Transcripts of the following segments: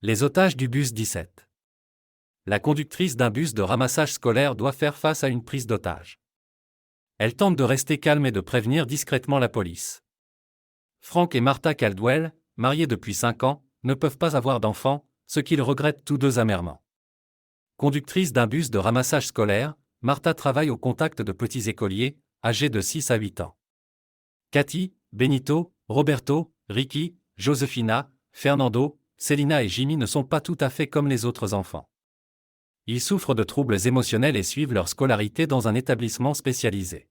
Les otages du bus 17. La conductrice d'un bus de ramassage scolaire doit faire face à une prise d'otage. Elle tente de rester calme et de prévenir discrètement la police. Frank et Martha Caldwell, mariés depuis 5 ans, ne peuvent pas avoir d'enfants, ce qu'ils regrettent tous deux amèrement. Conductrice d'un bus de ramassage scolaire, Martha travaille au contact de petits écoliers, âgés de 6 à 8 ans. Cathy, Benito, Roberto, Ricky, Josefina, Fernando, Selina et Jimmy ne sont pas tout à fait comme les autres enfants. Ils souffrent de troubles émotionnels et suivent leur scolarité dans un établissement spécialisé.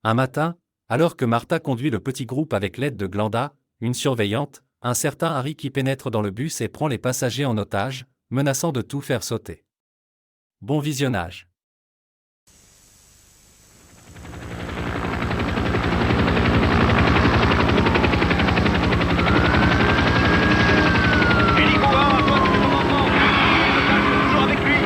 Un matin, alors que Martha conduit le petit groupe avec l'aide de Glenda, une surveillante, un certain Harry qui pénètre dans le bus et prend les passagers en otage, menaçant de tout faire sauter. Bon visionnage. Hélico 1, à toi de commandement. Toujours avec lui.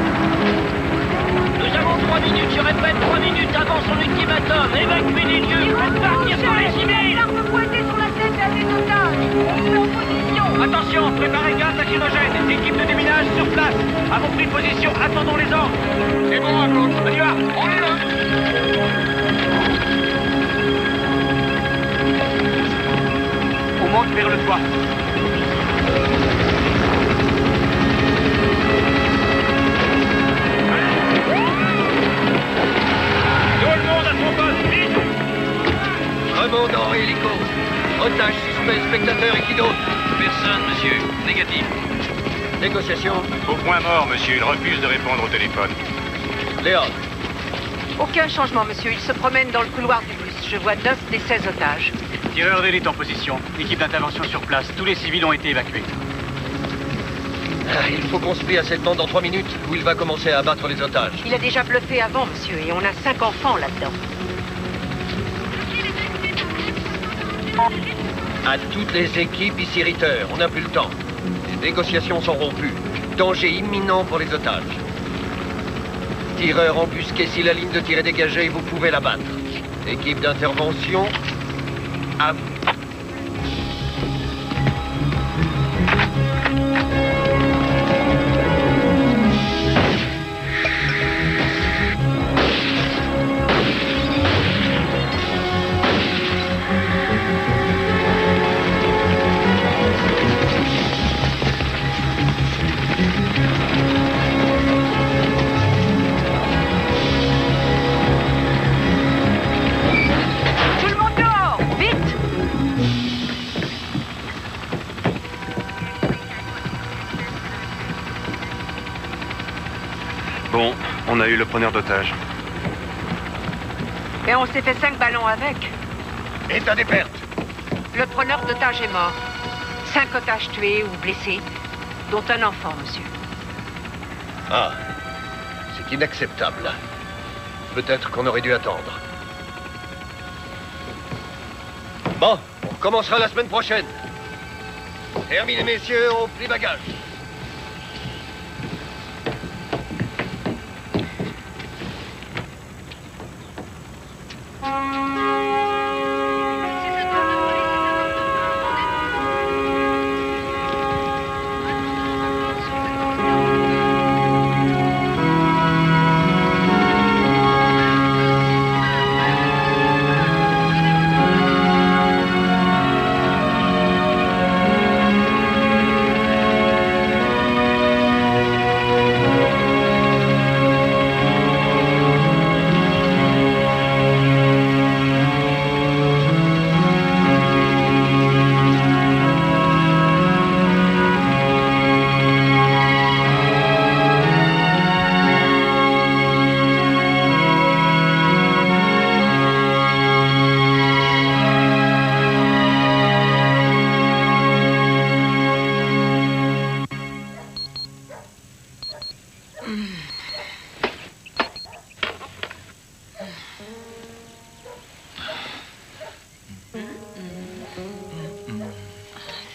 Nous avons 3 minutes, je répète, 3 minutes avant son ultimatum. Évacuez les lieux, faites partir sur les civils. L'arme pointée sur la tête d'un des otages. On se met en position. Attention, préparez gaz lacrymogène. Équipe de déminage sur place. Avons pris position, attendons les ordres. C'est bon, à gauche. On y va, on est là. On monte vers le toit. Tout le monde à son poste, vite. Commandant hélico. Otage suspect, spectateur et qui d'autre? Personne, monsieur. Négatif. Négociation. Au point mort, monsieur. Il refuse de répondre au téléphone. Léon. Aucun changement, monsieur. Il se promène dans le couloir du bus. Je vois 9 des 16 otages. Tireur d'élite en position. Équipe d'intervention sur place. Tous les civils ont été évacués. Il faut qu'on se plie à cette bande dans 3 minutes où il va commencer à abattre les otages. Il a déjà bluffé avant, monsieur, et on a 5 enfants là-dedans. À toutes les équipes ici Ritter, on n'a plus le temps. Les négociations sont rompues. Danger imminent pour les otages. Tireur embusqué, si la ligne de tir est dégagée, vous pouvez la battre. Équipe d'intervention, à vous. Tout le monde dehors! Vite! Bon, on a eu le preneur d'otage. Et on s'est fait 5 ballons avec. État des pertes. Le preneur d'otages est mort. 5 otages tués ou blessés, dont un enfant, monsieur. Ah, c'est inacceptable. Peut-être qu'on aurait dû attendre. Bon, on recommencera la semaine prochaine. Terminé, messieurs, on plie bagages.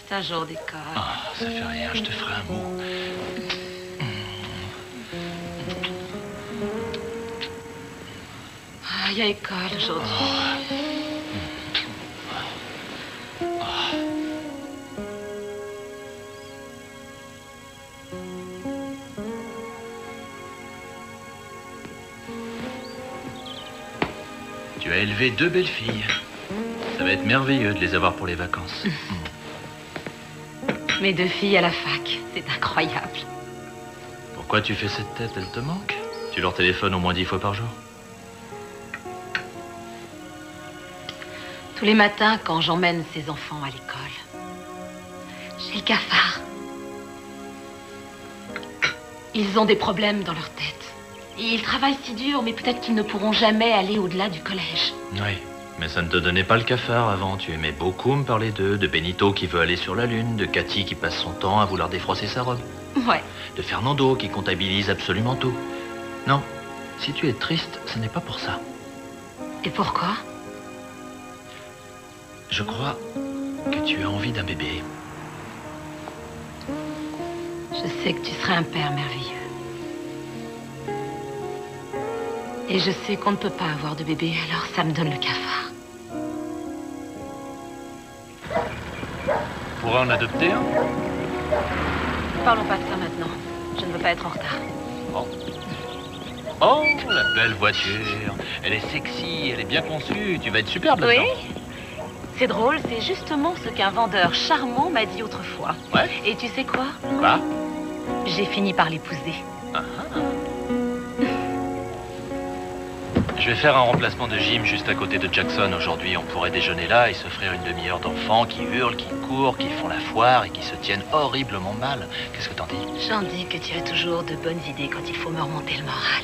C'est un jour d'école. Ah, ça fait rien, je te ferai un mot. Ah, il y a école aujourd'hui. Tu as élevé 2 belles filles. Ça va être merveilleux de les avoir pour les vacances. Mes 2 filles à la fac, c'est incroyable. Pourquoi tu fais cette tête? Elle te manque? Tu leur téléphones au moins 10 fois par jour? Tous les matins, quand j'emmène ces enfants à l'école, j'ai le cafard. Ils ont des problèmes dans leur tête. Et ils travaillent si dur, mais peut-être qu'ils ne pourront jamais aller au-delà du collège. Oui, mais ça ne te donnait pas le cafard avant. Tu aimais beaucoup me parler d'eux, de Benito qui veut aller sur la Lune, de Cathy qui passe son temps à vouloir défroisser sa robe, Ouais. de Fernando qui comptabilise absolument tout. Non, si tu es triste, ce n'est pas pour ça. Et pourquoi? Je crois que tu as envie d'un bébé. Je sais que tu serais un père merveilleux. Et je sais qu'on ne peut pas avoir de bébé, alors ça me donne le cafard. On pourrait en adopter un? Parlons pas de ça maintenant. Je ne veux pas être en retard. Oh, la belle voiture. Elle est sexy, elle est bien conçue. Tu vas être superbe là-dedans. Oui? C'est drôle, c'est justement ce qu'un vendeur charmant m'a dit autrefois. Ouais? Et tu sais quoi? Quoi? J'ai fini par l'épouser. Je vais faire un remplacement de gym juste à côté de Jackson aujourd'hui. On pourrait déjeuner là et s'offrir une demi-heure d'enfants qui hurlent, qui courent, qui font la foire et qui se tiennent horriblement mal. Qu'est-ce que t'en dis? J'en dis que tu as toujours de bonnes idées quand il faut me remonter le moral.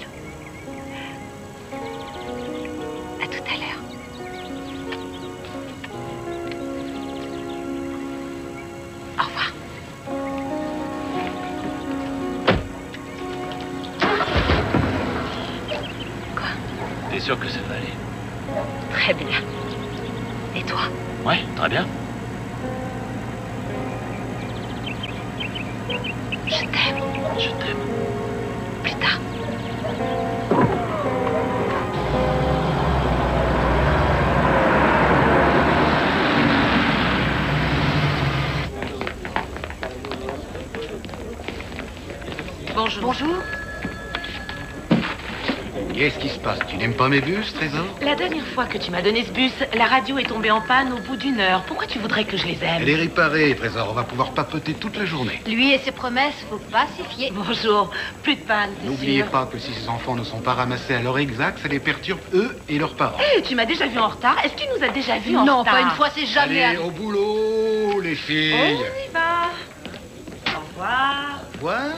À tout à l'heure. Au revoir. Quoi? T'es sûr que ça va aller? Très bien. Et toi? Ouais, très bien. Je t'aime. Je t'aime. Plus tard. Bonjour. Bonjour. Qu'est-ce qui se passe? Tu n'aimes pas mes bus, Trésor? La dernière fois que tu m'as donné ce bus, la radio est tombée en panne au bout d'1 heure. Pourquoi tu voudrais que je les aime? Elle est réparée, Trésor. On va pouvoir papoter toute la journée. Lui et ses promesses, faut pas s'y fier. Bonjour. Plus de panne, c'est N'oubliez sûr. pas que si ces enfants ne sont pas ramassés à l'heure exacte, ça les perturbe eux et leurs parents. Tu m'as déjà vu en retard? Est-ce qu'il nous a déjà vus en Non, retard? pas une fois, c'est jamais Allez, arrivé. au boulot, les filles. On y va. Au revoir. Au revoir.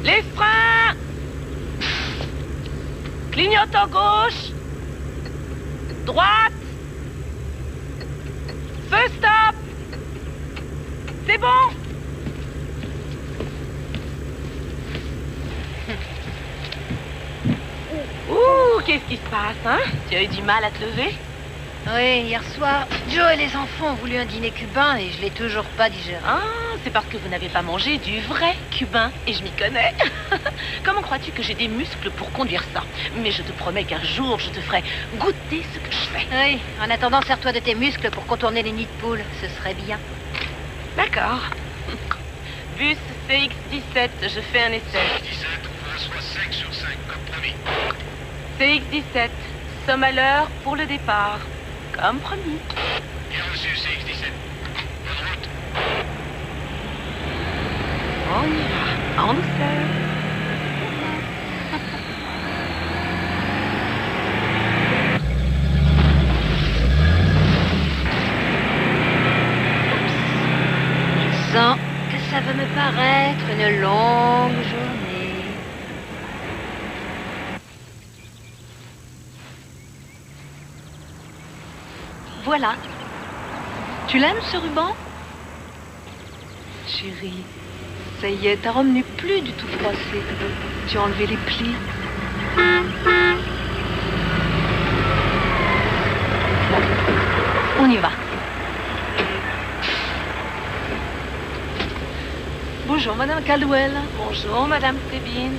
Les freins! Clignotant gauche! Droite! Feu stop! C'est bon! Ouh, qu'est-ce qui se passe, hein? Tu as eu du mal à te lever? Oui, hier soir, Joe et les enfants ont voulu un dîner cubain et je l'ai toujours pas digéré. Ah, c'est parce que vous n'avez pas mangé du vrai cubain, et je m'y connais. Comment crois-tu que j'ai des muscles pour conduire ça? Mais je te promets qu'un jour, je te ferai goûter ce que je fais. Oui, en attendant, sers-toi de tes muscles pour contourner les nids de poules. Ce serait bien. D'accord. Bus CX-17, je fais un essai. CX-17, somme à l'heure pour le départ. Comme promis. Bien reçu, CX-17. Bonne route. On y va, en douceur. Je sens que ça va me paraître une longue journée. Voilà. Tu l'aimes, ce ruban? Chérie, ça y est, ta robe n'est plus du tout froissée. Tu as enlevé les plis. On y va. Bonjour, Madame Caldwell. Bonjour, Madame Stebbins.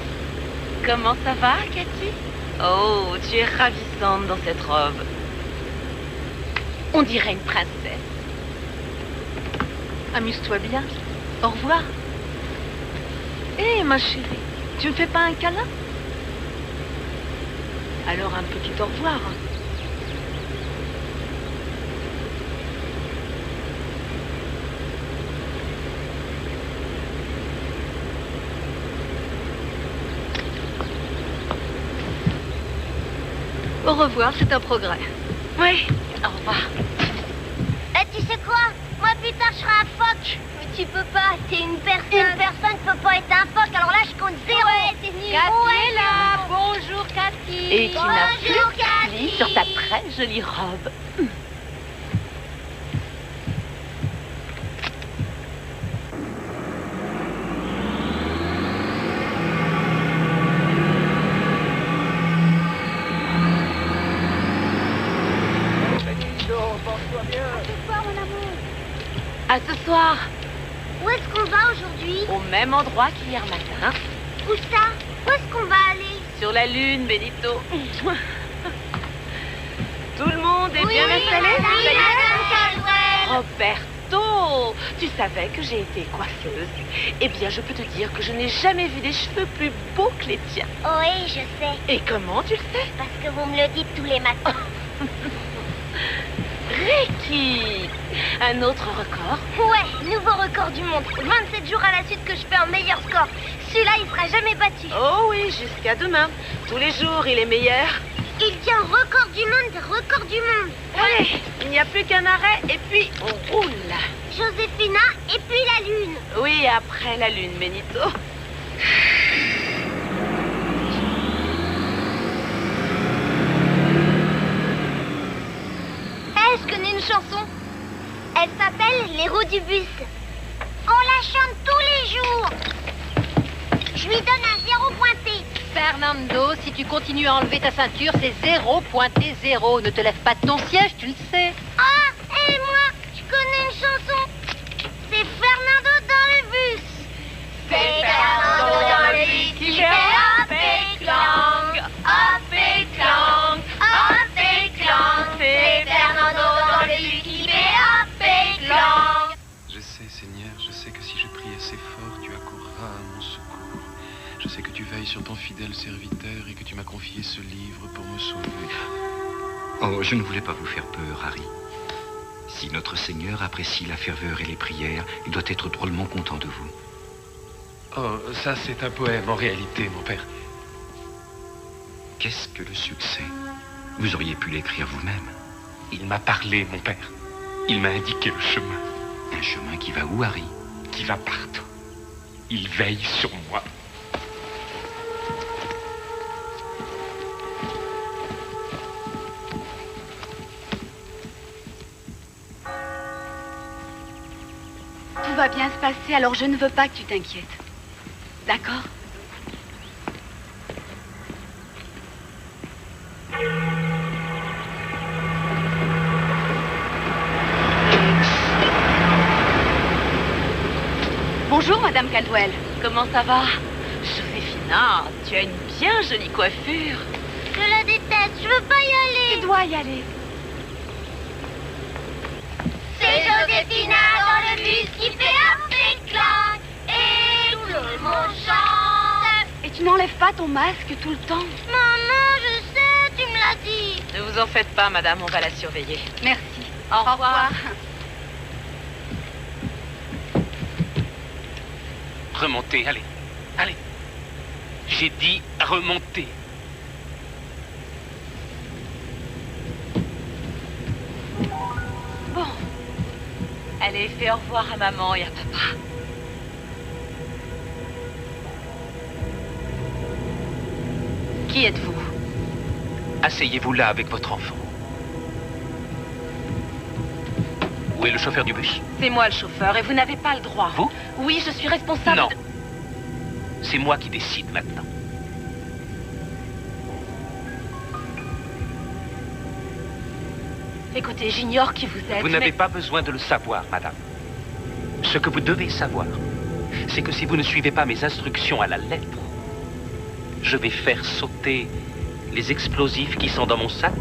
Comment ça va, Cathy? Oh, tu es ravissante dans cette robe. On dirait une princesse. Amuse-toi bien. Au revoir. Hé, ma chérie, tu me fais pas un câlin? Alors un petit au revoir. Au revoir, c'est un progrès. Oui, au revoir. Tu sais quoi? Moi, plus tard, je serai un phoque. Mais tu peux pas, t'es une personne. Une personne peut pas être un phoque, alors là, je compte 0. Ouais, t'es nul. Cathy est là. Bonjour, Cathy. Et qui n'a plus de plis sur ta très jolie robe. À ce soir. Où est-ce qu'on va aujourd'hui? Au même endroit qu'hier matin. Où ça? Où est-ce qu'on va aller? Sur la lune, Benito. Tout le monde est bien installé? Oui, Madame Caldwell. Roberto, tu savais que j'ai été coiffeuse. Eh bien, je peux te dire que je n'ai jamais vu des cheveux plus beaux que les tiens. Oui, je sais. Et comment tu le sais? Parce que vous me le dites tous les matins. Ricky, un autre record? Ouais, nouveau record du monde. 27 jours à la suite que je fais un meilleur score. Celui-là, il sera jamais battu. Oh oui, jusqu'à demain. Tous les jours, il est meilleur. Il tient record du monde, des records du monde. Allez, il n'y a plus qu'un arrêt et puis on roule. Joséphina et puis la lune. Oui, après la lune, Benito. Je connais une chanson. Elle s'appelle Les roues du bus. On la chante tous les jours. Je lui donne un 0 pointé. Fernando, si tu continues à enlever ta ceinture, c'est 0 pointé 0. Ne te lève pas de ton siège, tu le sais. Ah, et moi, je connais une chanson. C'est Fernando dans le bus. C'est Fernando dans le bus qui fait hop et clang, hop et clang, hop et clang. C'est Fernando dans le bus qui fait hop et clang. Je sais, Seigneur, je sais que si je prie assez fort, tu accourras à mon secours. Je sais que tu veilles sur ton fidèle serviteur et que tu m'as confié ce livre pour me sauver. Oh, je ne voulais pas vous faire peur, Harry. Si notre Seigneur apprécie la ferveur et les prières, il doit être drôlement content de vous. Oh, ça c'est un poème en réalité, mon père. Qu'est-ce que le succès? Vous auriez pu l'écrire vous-même. Il m'a parlé, mon père. Il m'a indiqué le chemin. Un chemin qui va où, Harry? Qui va partout. Il veille sur moi. Tout va bien se passer, alors je ne veux pas que tu t'inquiètes. D'accord? Bonjour, Madame Caldwell. Comment ça va? Joséphina, tu as une bien jolie coiffure. Je la déteste, je veux pas y aller. Tu dois y aller. C'est Joséphina dans le bus qui fait hop et clang. Et tout le monde chante. Et tu n'enlèves pas ton masque tout le temps? Maman, je sais, tu me l'as dit. Ne vous en faites pas, madame, on va la surveiller. Merci. Au revoir. Remontez, allez. Allez. J'ai dit remontez. Bon. Allez, fais au revoir à maman et à papa. Qui êtes-vous? Asseyez-vous là avec votre enfant. Où est le chauffeur du bus? C'est moi le chauffeur et vous n'avez pas le droit. Vous? Oui, je suis responsable. Non. C'est moi qui décide maintenant. Écoutez, j'ignore qui vous êtes. Vous n'avez pas besoin de le savoir, madame. Ce que vous devez savoir, c'est que si vous ne suivez pas mes instructions à la lettre, je vais faire sauter les explosifs qui sont dans mon sac,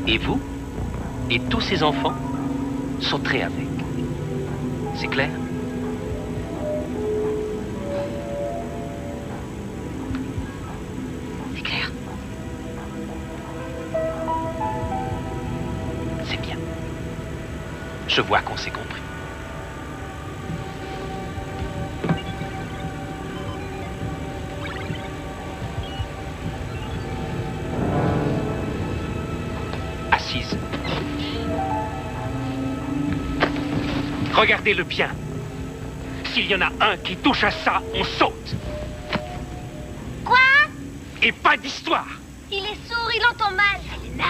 et vous, et tous ces enfants, sauterez avec. C'est clair? C'est bien. Je vois qu'on s'est compris. Assise. Regardez-le bien. S'il y en a un qui touche à ça, on saute. Quoi? Et pas d'histoire. Il est sourd, il entend mal. Selena.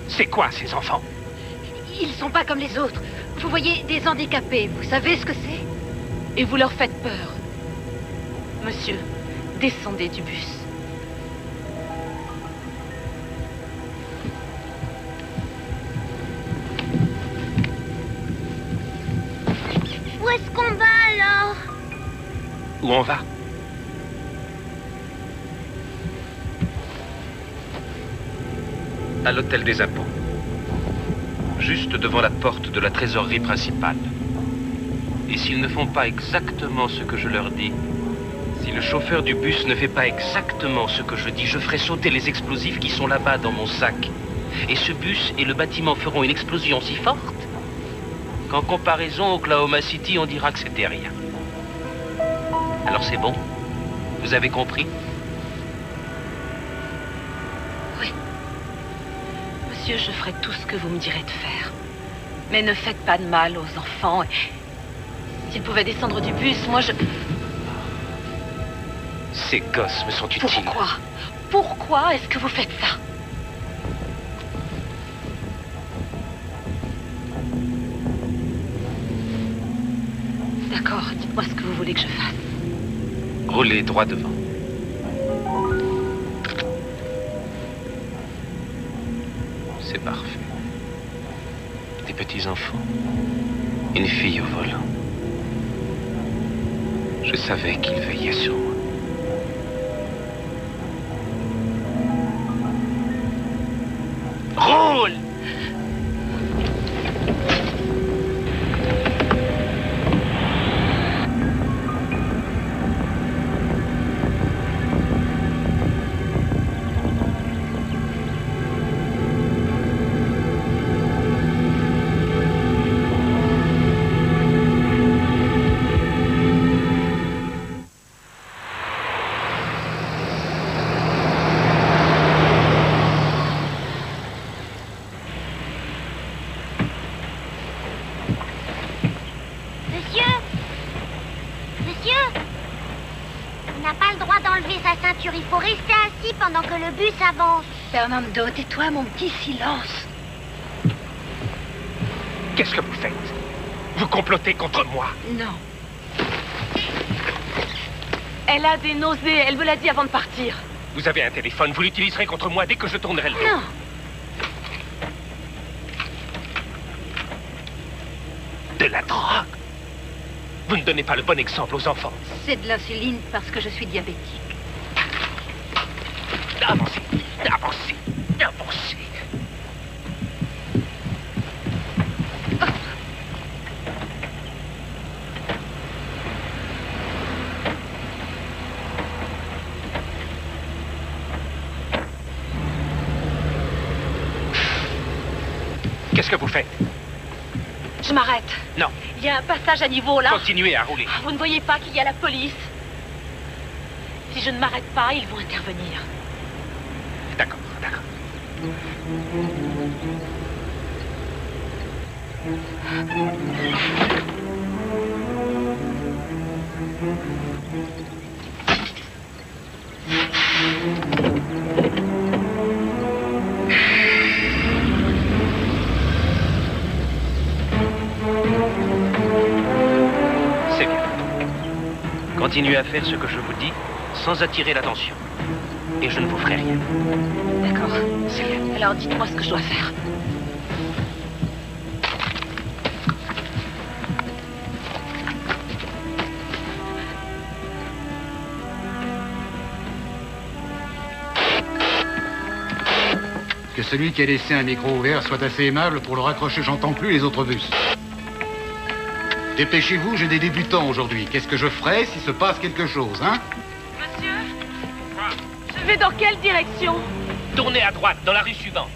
C'est quoi, ces enfants? Ils sont pas comme les autres. Vous voyez, des handicapés, vous savez ce que c'est? Et vous leur faites peur. Monsieur, descendez du bus. Où est-ce qu'on va alors? Où on va? À l'hôtel des impôts. Juste devant la porte de la trésorerie principale. Et s'ils ne font pas exactement ce que je leur dis, si le chauffeur du bus ne fait pas exactement ce que je dis, je ferai sauter les explosifs qui sont là-bas dans mon sac. Et ce bus et le bâtiment feront une explosion si forte qu'en comparaison Oklahoma City, on dira que c'était rien. Alors c'est bon? Vous avez compris? Oui. Monsieur, je ferai tout ce que vous me direz de faire. Mais ne faites pas de mal aux enfants. S'ils pouvaient descendre du bus, moi je... Ces gosses me sont utiles. Pourquoi? Pourquoi est-ce que vous faites ça? D'accord, dites-moi ce que vous voulez que je fasse. Roulez droit devant. C'est parfait. Des petits enfants. Une fille au volant. Je savais qu'il veillait sur moi. Roule! Il faut rester assis pendant que le bus avance. Fernando, tais-toi, mon petit silence. Qu'est-ce que vous faites? Vous complotez contre moi? Non. Elle a des nausées, elle me l'a dit avant de partir. Vous avez un téléphone, vous l'utiliserez contre moi dès que je tournerai le dos. Non. De la drogue? Vous ne donnez pas le bon exemple aux enfants. C'est de l'insuline parce que je suis diabétique. Avancez, avancez, avancez. Qu'est-ce que vous faites? Je m'arrête. Non. Il y a un passage à niveau là. Continuez à rouler. Vous ne voyez pas qu'il y a la police? Si je ne m'arrête pas, ils vont intervenir. D'accord, d'accord. C'est bien. Continuez à faire ce que je vous dis sans attirer l'attention. Et je ne vous ferai rien. D'accord. Alors dites-moi ce que je dois faire. Que celui qui a laissé un micro ouvert soit assez aimable pour le raccrocher, j'entends plus les autres bus. Dépêchez-vous, j'ai des débutants aujourd'hui. Qu'est-ce que je ferai s'il se passe quelque chose, hein? monsieur? Je vais dans quelle direction? Tournez à droite, dans la rue suivante.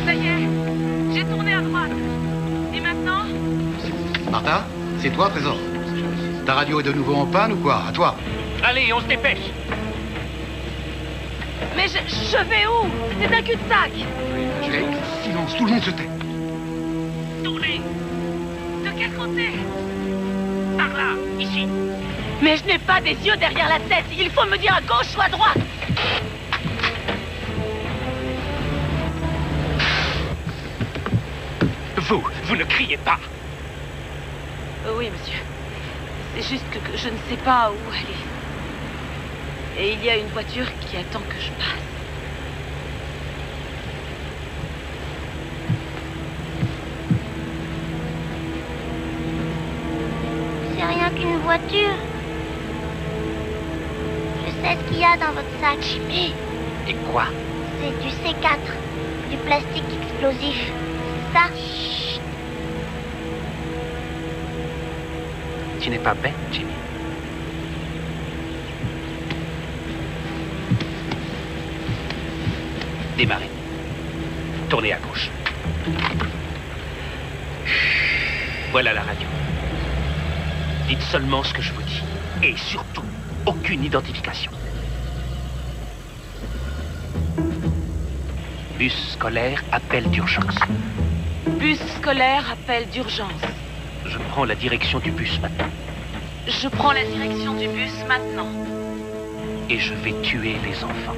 Ça y est, j'ai tourné à droite. Et maintenant? Martha, c'est toi, Trésor. Ta radio est de nouveau en panne ou quoi? À toi. Allez, on se dépêche. Mais je vais où? C'est un cul-de-sac. Silence, tout le monde se tait. Tournez. De quel côté? Par là, ici. Mais je n'ai pas des yeux derrière la tête. Il faut me dire à gauche ou à droite. Vous ne criez pas. Oui, monsieur. C'est juste que je ne sais pas où aller. Et il y a une voiture qui attend que je passe. C'est rien qu'une voiture. Je sais ce qu'il y a dans votre sac. Jimmy. Et quoi? C'est du C4, du plastique explosif. C'est ça? Chut. Tu n'es pas bête, Jimmy. Démarrez. Tournez à gauche. Voilà la radio. Dites seulement ce que je vous dis. Et surtout, aucune identification. Bus scolaire, appel d'urgence. Bus scolaire, appel d'urgence. Je prends la direction du bus maintenant. Je prends la direction du bus maintenant. Et je vais tuer les enfants.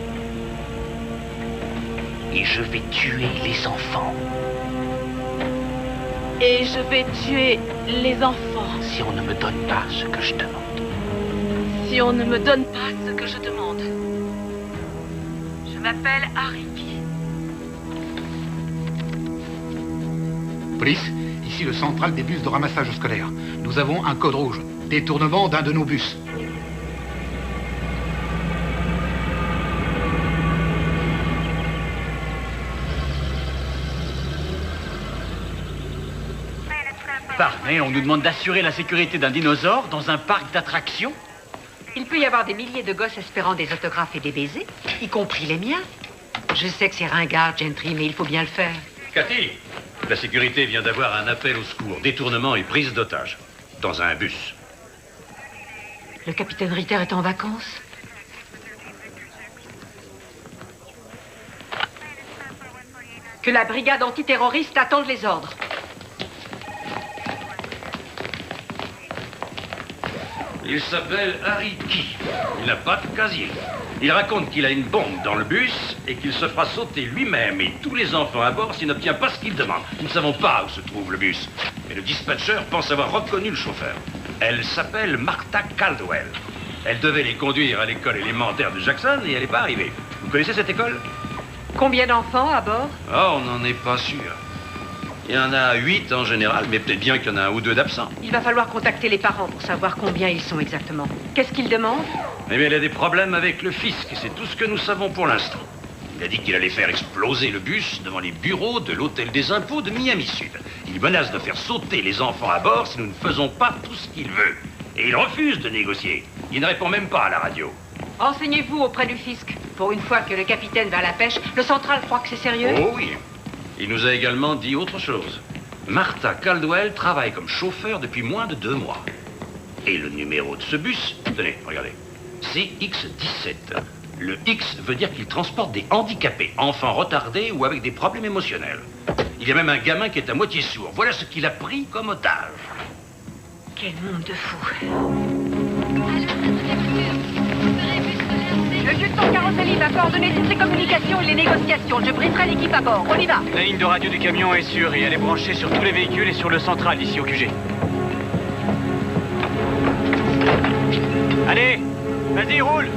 Et je vais tuer les enfants. Et je vais tuer les enfants. Si on ne me donne pas ce que je demande. Si on ne me donne pas ce que je demande. Je m'appelle Hariki. Police, ici le central des bus de ramassage scolaire. Nous avons un code rouge. Détournement d'un de nos bus. Pardon, on nous demande d'assurer la sécurité d'un dinosaure dans un parc d'attractions? Il peut y avoir des milliers de gosses espérant des autographes et des baisers, y compris les miens. Je sais que c'est ringard, Gentry, mais il faut bien le faire. Cathy, la sécurité vient d'avoir un appel au secours, détournement et prise d'otage, dans un bus. Le capitaine Ritter est en vacances? Que la brigade antiterroriste attende les ordres. Il s'appelle Hariki. Il n'a pas de casier. Il raconte qu'il a une bombe dans le bus et qu'il se fera sauter lui-même et tous les enfants à bord s'il n'obtient pas ce qu'il demande. Nous ne savons pas où se trouve le bus. Mais le dispatcher pense avoir reconnu le chauffeur. Elle s'appelle Martha Caldwell. Elle devait les conduire à l'école élémentaire de Jackson et elle n'est pas arrivée. Vous connaissez cette école? Combien d'enfants à bord? Oh, on n'en est pas sûr. Il y en a 8 en général, mais peut-être bien qu'il y en a 1 ou 2 d'absents. Il va falloir contacter les parents pour savoir combien ils sont exactement. Qu'est-ce qu'ils demandent? Eh bien, il a des problèmes avec le fisc, et c'est tout ce que nous savons pour l'instant. Il a dit qu'il allait faire exploser le bus devant les bureaux de l'hôtel des impôts de Miami Sud. Il menace de faire sauter les enfants à bord si nous ne faisons pas tout ce qu'il veut. Et il refuse de négocier. Il ne répond même pas à la radio. Renseignez-vous auprès du fisc. Pour une fois que le capitaine va à la pêche, le central croit que c'est sérieux? Oh oui. Il nous a également dit autre chose. Martha Caldwell travaille comme chauffeur depuis moins de 2 mois. Et le numéro de ce bus, tenez, regardez, c'est X17. Le X veut dire qu'il transporte des handicapés, enfants retardés ou avec des problèmes émotionnels. Il y a même un gamin qui est à moitié sourd. Voilà ce qu'il a pris comme otage. Quel monde de fous. Le lieutenant Caroselli va coordonner toutes les communications et les négociations. Je briserai l'équipe à bord. On y va. La ligne de radio du camion est sûre et elle est branchée sur tous les véhicules et sur le central ici au QG. Allez, vas-y, roule.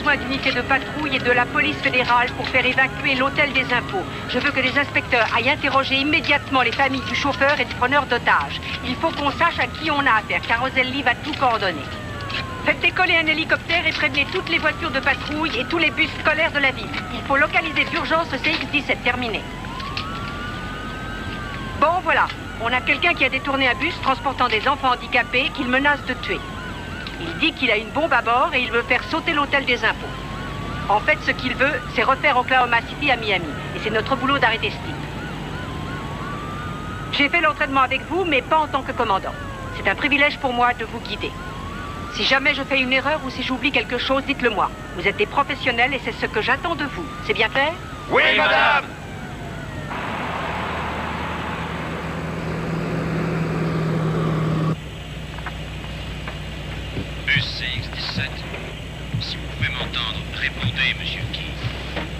besoin d'unités de patrouille et de la police fédérale pour faire évacuer l'hôtel des impôts. Je veux que les inspecteurs aillent interroger immédiatement les familles du chauffeur et du preneur d'otages. Il faut qu'on sache à qui on a affaire, car Roselli va tout coordonner. Faites décoller un hélicoptère et prévenez toutes les voitures de patrouille et tous les bus scolaires de la ville. Il faut localiser d'urgence le CX-17, terminé. Bon, voilà. On a quelqu'un qui a détourné un bus transportant des enfants handicapés qu'il menace de tuer. Il dit qu'il a une bombe à bord et il veut faire sauter l'hôtel des impôts. En fait, ce qu'il veut, c'est refaire Oklahoma City à Miami. Et c'est notre boulot d'arrêter Steve. J'ai fait l'entraînement avec vous, mais pas en tant que commandant. C'est un privilège pour moi de vous guider. Si jamais je fais une erreur ou si j'oublie quelque chose, dites-le moi. Vous êtes des professionnels et c'est ce que j'attends de vous. C'est bien clair? Oui, madame! Bus CX-17. Si vous pouvez m'entendre, répondez, Monsieur Key.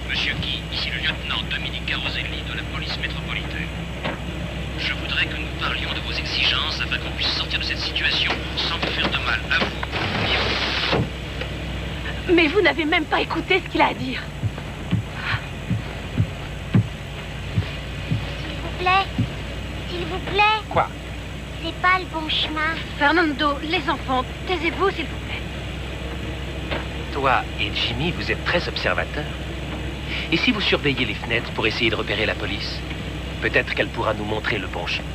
Monsieur Key, ici le lieutenant Dominique Caroselli de la police métropolitaine. Je voudrais que nous parlions de vos exigences afin qu'on puisse sortir de cette situation sans vous faire de mal à vous ni à vous. Mais vous n'avez même pas écouté ce qu'il a à dire. S'il vous plaît. Quoi? C'est pas le bon chemin. Fernando, les enfants, taisez-vous, s'il vous plaît. Toi et Jimmy, vous êtes très observateurs. Et si vous surveillez les fenêtres pour essayer de repérer la police, peut-être qu'elle pourra nous montrer le bon chemin.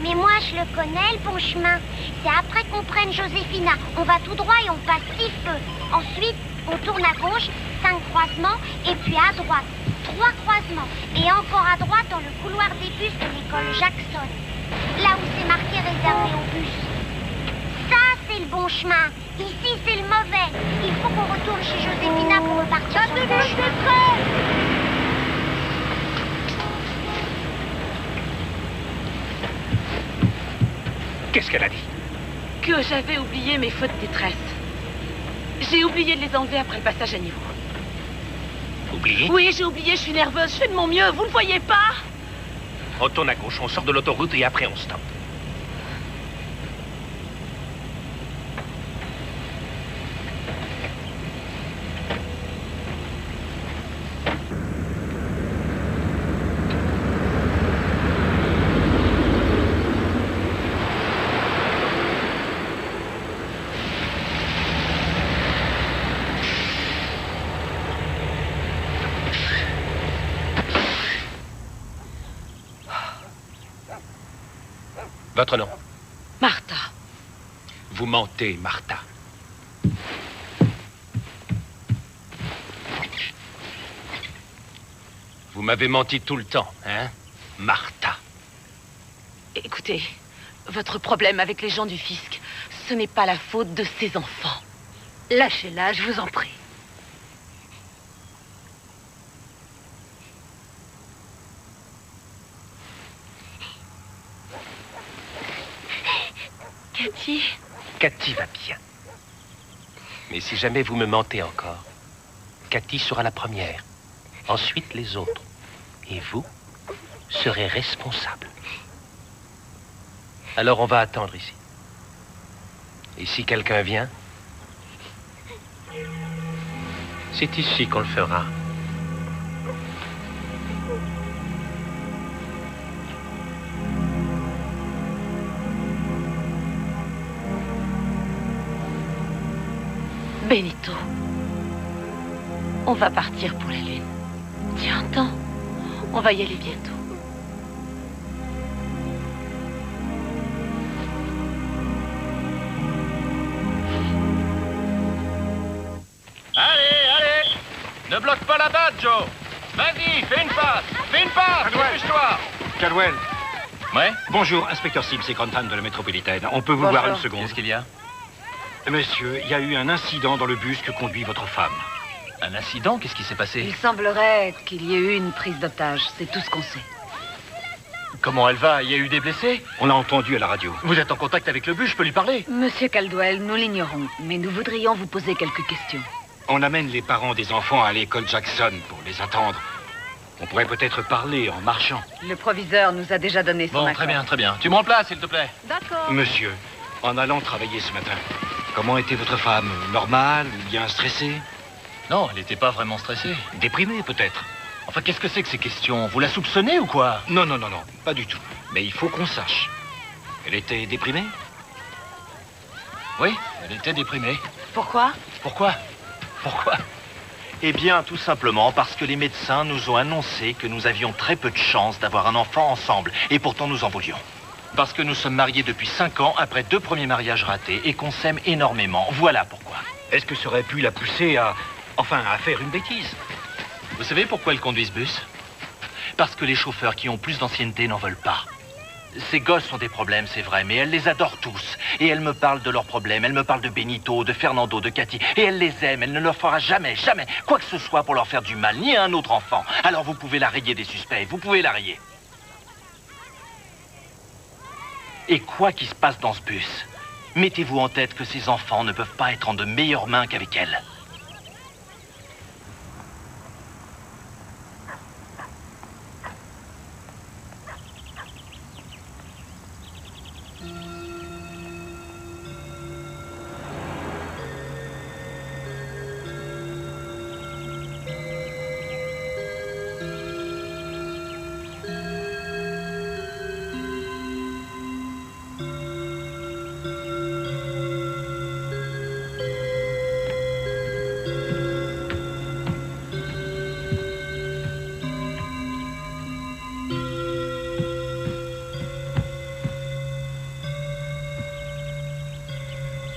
Mais moi, je le connais, le bon chemin. C'est après qu'on prenne Josefina. On va tout droit et on passe 6 feux. Ensuite, on tourne à gauche, 5 croisements, et puis à droite, 3 croisements. Et encore à droite dans le couloir des bus de l'école Jackson. Là où c'est marqué réservé aux bus. Ça, c'est le bon chemin. Ici, c'est le mauvais. Il faut qu'on retourne chez Josefina pour repartir sur le bon chemin. Qu'est-ce qu'elle a dit? Que j'avais oublié mes fautes de détresse. J'ai oublié de les enlever après le passage à niveau. Oublié? Oui, j'ai oublié, je suis nerveuse, je fais de mon mieux, vous ne voyez pas? On tourne à gauche, on sort de l'autoroute et après on stoppe. Votre nom? Martha. Vous mentez, Martha. Vous m'avez menti tout le temps, hein, Martha? Écoutez, votre problème avec les gens du fisc, ce n'est pas la faute de ces enfants. Lâchez-la, je vous en prie. Cathy? Cathy va bien. Mais si jamais vous me mentez encore, Cathy sera la première. Ensuite, les autres. Et vous serez responsable. Alors, on va attendre ici. Et si quelqu'un vient, c'est ici qu'on le fera. Benito, on va partir pour la Lune. Tu entends? On va y aller bientôt. Allez! Ne bloque pas la batte, Joe! Vas-y, fais une passe! Dépêche-toi! Caldwell. Ouais? Bonjour, inspecteur Sims et Grantham de la métropolitaine. On peut vous voir une seconde? Qu'est-ce qu'il y a? Monsieur, il y a eu un incident dans le bus que conduit votre femme. Un incident? Qu'est-ce qui s'est passé? Il semblerait qu'il y ait eu une prise d'otage. C'est tout ce qu'on sait. Comment elle va? Il y a eu des blessés? On l'a entendu à la radio. Vous êtes en contact avec le bus, je peux lui parler? Monsieur Caldwell, nous l'ignorons, mais nous voudrions vous poser quelques questions. On amène les parents des enfants à l'école Jackson pour les attendre. On pourrait peut-être parler en marchant. Le proviseur nous a déjà donné son accord. Très bien. Tu me remplaces, s'il te plaît. D'accord. Monsieur, en allant travailler ce matin, comment était votre femme? Normale ou bien stressée? Non, elle n'était pas vraiment stressée. Déprimée, peut-être. Enfin, qu'est-ce que c'est que ces questions? Vous la soupçonnez ou quoi? Non, non, non, non, pas du tout. Mais il faut qu'on sache. Elle était déprimée? Oui, elle était déprimée. Pourquoi? Pourquoi? Pourquoi? Eh bien, tout simplement parce que les médecins nous ont annoncé que nous avions très peu de chances d'avoir un enfant ensemble. Et pourtant, nous en voulions. Parce que nous sommes mariés depuis 5 ans, après 2 premiers mariages ratés, et qu'on s'aime énormément. Voilà pourquoi. Est-ce que ça aurait pu la pousser à... enfin, à faire une bêtise? Vous savez pourquoi elle conduit ce bus? Parce que les chauffeurs qui ont plus d'ancienneté n'en veulent pas. Ces gosses ont des problèmes, c'est vrai, mais elle les adore tous. Et elle me parle de leurs problèmes, elle me parle de Benito, de Fernando, de Cathy. Et elle les aime, elle ne leur fera jamais, jamais quoi que ce soit pour leur faire du mal, ni à un autre enfant. Alors vous pouvez la rayer des suspects, vous pouvez la rayer. Et quoi qu'il se passe dans ce bus, mettez-vous en tête que ces enfants ne peuvent pas être en de meilleures mains qu'avec elle.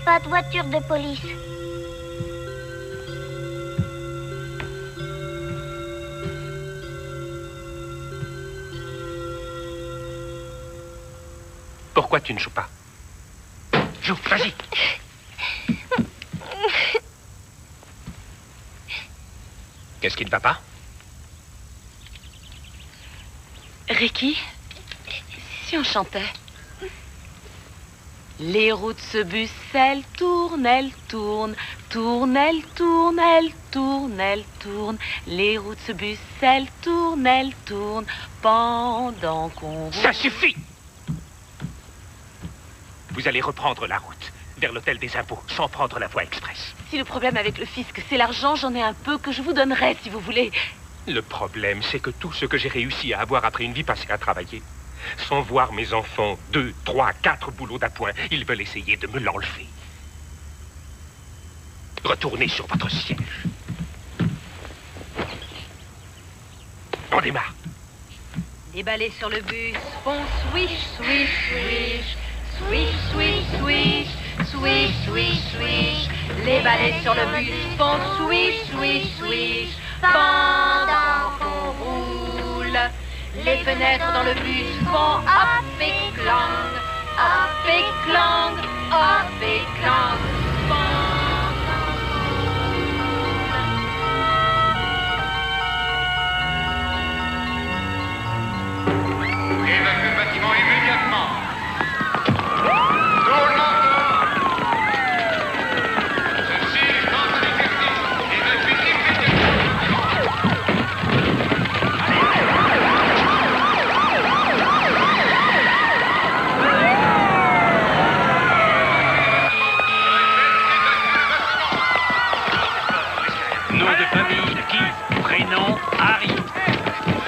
Pas de voiture de police. Pourquoi tu ne joues pas? Joue, vas-y. Qu'est-ce qui ne va pas? Ricky, si on chantait. Les roues de ce bus, elles tournent, elles tournent, tournent, elles tournent, elles tournent, elles tournent. Les roues de ce bus, elles tournent, pendant qu'on roule. Ça suffit! Vous allez reprendre la route vers l'hôtel des impôts sans prendre la voie express. Si le problème avec le fisc, c'est l'argent, j'en ai un peu que je vous donnerai si vous voulez. Le problème, c'est que tout ce que j'ai réussi à avoir après une vie passée à travailler, sans voir mes enfants 2, 3, 4 boulots d'appoint, ils veulent essayer de me l'enlever. Retournez sur votre siège. On démarre. Les balais sur le bus font swish, swish, swish. Swish, swish, swish. Swish, swish, swish. Les balais sur le bus font swish, swish, swish. Pendant qu'on roule. Les fenêtres dans le bus font hop et clang, hop et clang, hop et clang. Évacue le bâtiment immédiatement. Tout le monde dehors. Ceci est dans un exercice. Évacue immédiatement. Nom de famille, qui? Prénom, Harry.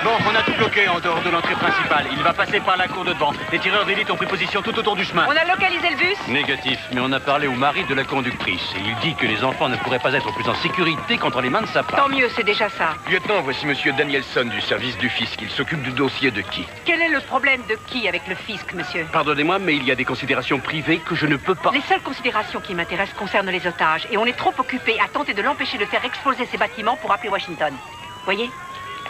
Bon, on a tout bloqué en dehors de l'entrée principale. Il va passer par la cour de devant. Les tireurs d'élite ont pris position tout autour du chemin. On a localisé le bus? Négatif, mais on a parlé au mari de la conductrice. Et il dit que les enfants ne pourraient pas être plus en sécurité qu'entre les mains de sa femme. Tant mieux, c'est déjà ça. Lieutenant, voici monsieur Danielson du service du fisc. Il s'occupe du dossier de qui? Quel est le problème de qui avec le fisc, monsieur? Pardonnez-moi, mais il y a des considérations privées que je ne peux pas... Les seules considérations qui m'intéressent concernent les otages. Et on est trop occupé à tenter de l'empêcher de faire exploser ces bâtiments pour appeler Washington. Voyez?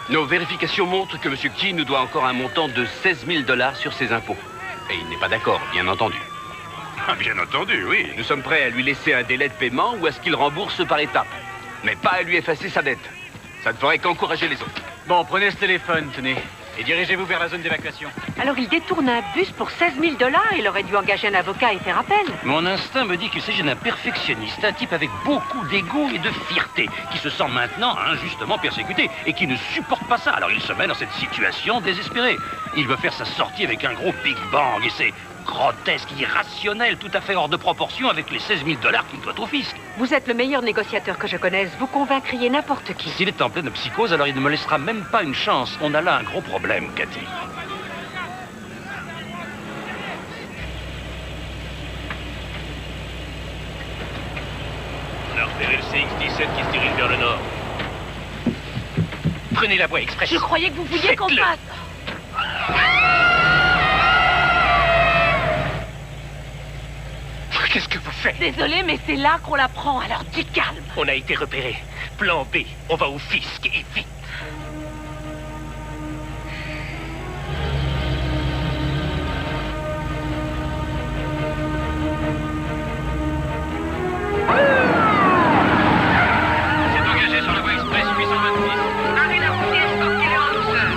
Nos vérifications montrent que M. Key nous doit encore un montant de 16 000 $ sur ses impôts. Et il n'est pas d'accord, bien entendu. Ah, bien entendu, oui. Nous sommes prêts à lui laisser un délai de paiement ou à ce qu'il rembourse par étapes. Mais pas à lui effacer sa dette. Ça ne ferait qu'encourager les autres. Bon, prenez ce téléphone, tenez. Et dirigez-vous vers la zone d'évacuation. Alors il détourne un bus pour 16 000 $. Il aurait dû engager un avocat et faire appel. Mon instinct me dit qu'il s'agit d'un perfectionniste, un type avec beaucoup d'ego et de fierté, qui se sent maintenant injustement persécuté et qui ne supporte pas ça. Alors il se met dans cette situation désespérée. Il veut faire sa sortie avec un gros Big Bang et c'est grotesque, irrationnel, tout à fait hors de proportion avec les 16 000 $ qu'il doit au fisc. Vous êtes le meilleur négociateur que je connaisse. Vous convaincriez n'importe qui. S'il est en pleine psychose, alors il ne me laissera même pas une chance. On a là un gros problème, Cathy. On a repéré le CX-17 qui se dirige vers le nord. Prenez la voie express. Je croyais que vous vouliez qu'on passe. Qu'est-ce que vous faites? Désolé, mais c'est là qu'on la prend, alors du calme. On a été repéré. Plan B, on va au fisc et vite. C'est engagé sur la voie express 826. Harry la routier, sortez-le en douceur.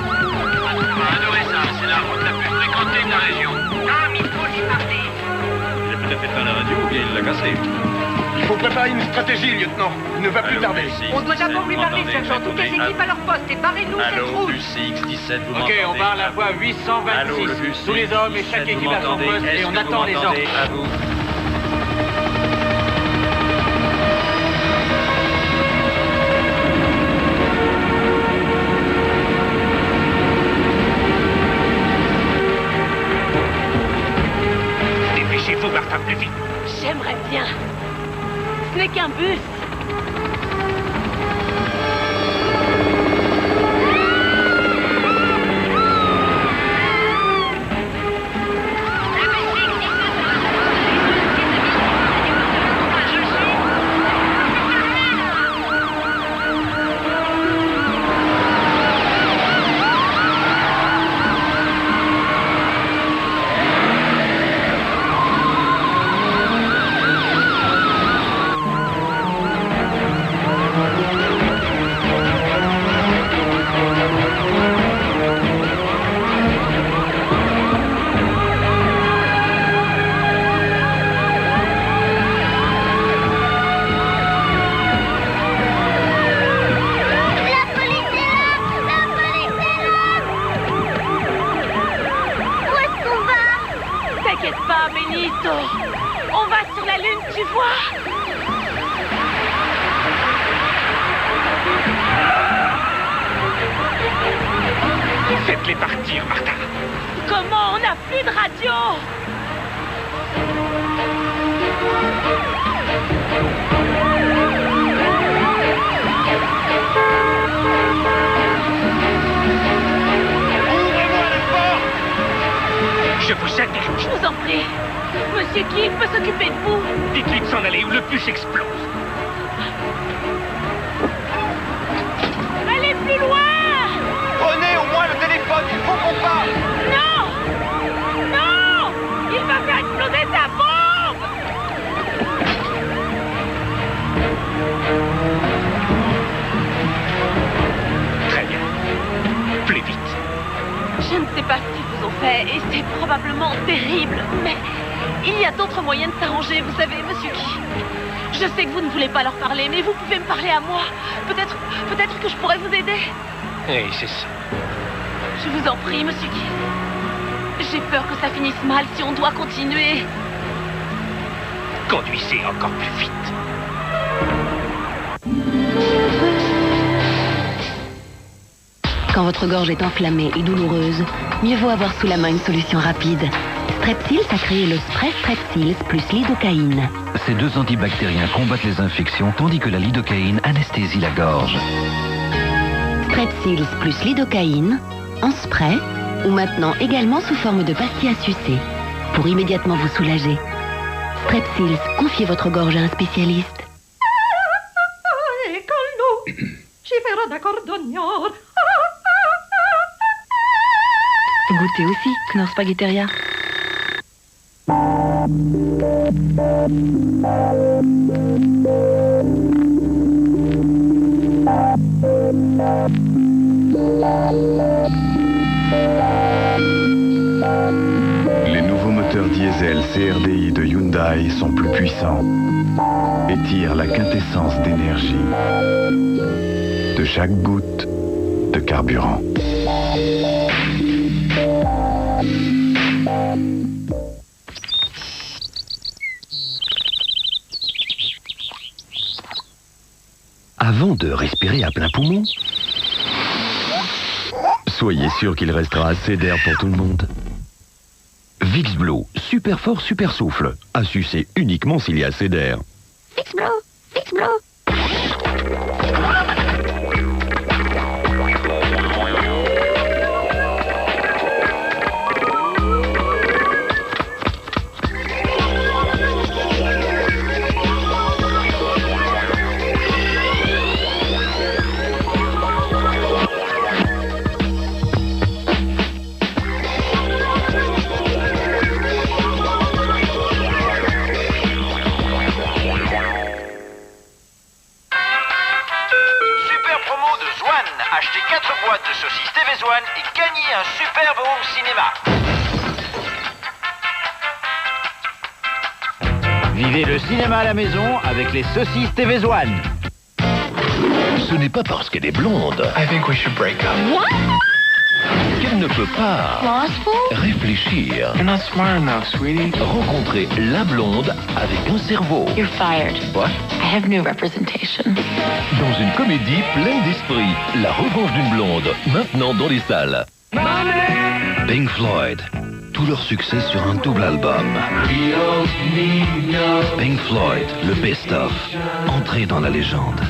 Adorez ça, c'est la route la plus fréquentée de la région. Ah, il faut y parler. Il a peut-être éteint la radio ou bien il l'a cassée. Il faut préparer une stratégie, lieutenant. Il ne va plus tarder. On doit d'abord lui parler, sergent. Toutes les équipes à leur poste et barrez-nous cette route. CX-17, vous Ok, on barre la voie 826. Tous les hommes et chaque équipe à son poste et on attend les ordres. À vous. Dépêchez-vous, Martin, plus vite. J'aimerais bien. Ce n'est qu'un bus. On va sur la Lune, tu vois? Faites-les partir, Martin. Comment? On n'a plus de radio. Je vous aide. Je vous en prie. Monsieur Keith peut s'occuper de vous. Dites-lui de s'en aller ou le bus explose. Allez plus loin. Prenez au moins le téléphone, il faut qu'on parle. Non. Non. Il va faire exploser sa bombe. Très bien. Plus vite. Je ne sais pas ce qu'ils vous ont fait et c'est probablement terrible, mais il y a d'autres moyens de s'arranger, vous savez, monsieur Key. Je sais que vous ne voulez pas leur parler, mais vous pouvez me parler à moi. Peut-être que je pourrais vous aider. Oui, c'est ça. Je vous en prie, monsieur Key. J'ai peur que ça finisse mal si on doit continuer. Conduisez encore plus vite. Quand votre gorge est enflammée et douloureuse, mieux vaut avoir sous la main une solution rapide. Strepsils a créé le spray Strepsils plus lidocaïne. Ces deux antibactériens combattent les infections tandis que la lidocaïne anesthésie la gorge. Strepsils plus lidocaïne, en spray, ou maintenant également sous forme de pastilles à sucer, pour immédiatement vous soulager. Strepsils, confiez votre gorge à un spécialiste. Goûtez aussi, Knorr Spaghetteria. Les nouveaux moteurs diesel CRDI de Hyundai sont plus puissants et tirent la quintessence d'énergie de chaque goutte de carburant. respirer à plein poumon. Soyez sûr qu'il restera assez d'air pour tout le monde. Vicks Blue, super fort, super souffle. À sucer uniquement s'il y a assez d'air. Vicks Blue, Vicks Blue. Achetez 4 boîtes de saucisses TV1 et gagnez un superbe home cinéma. Vivez le cinéma à la maison avec les saucisses TV1. Ce n'est pas parce qu'elle est blonde I think we should break up. What? qu'elle ne peut pas réfléchir. You're not smart enough, sweetie. Rencontrer la blonde avec un cerveau. You're fired. What? I have new representation. Dans une comédie pleine d'esprit, La revanche d'une blonde, maintenant dans les salles. Pink Floyd, tout leur succès sur un double album. Pink Floyd, le best-of, entrée dans la légende.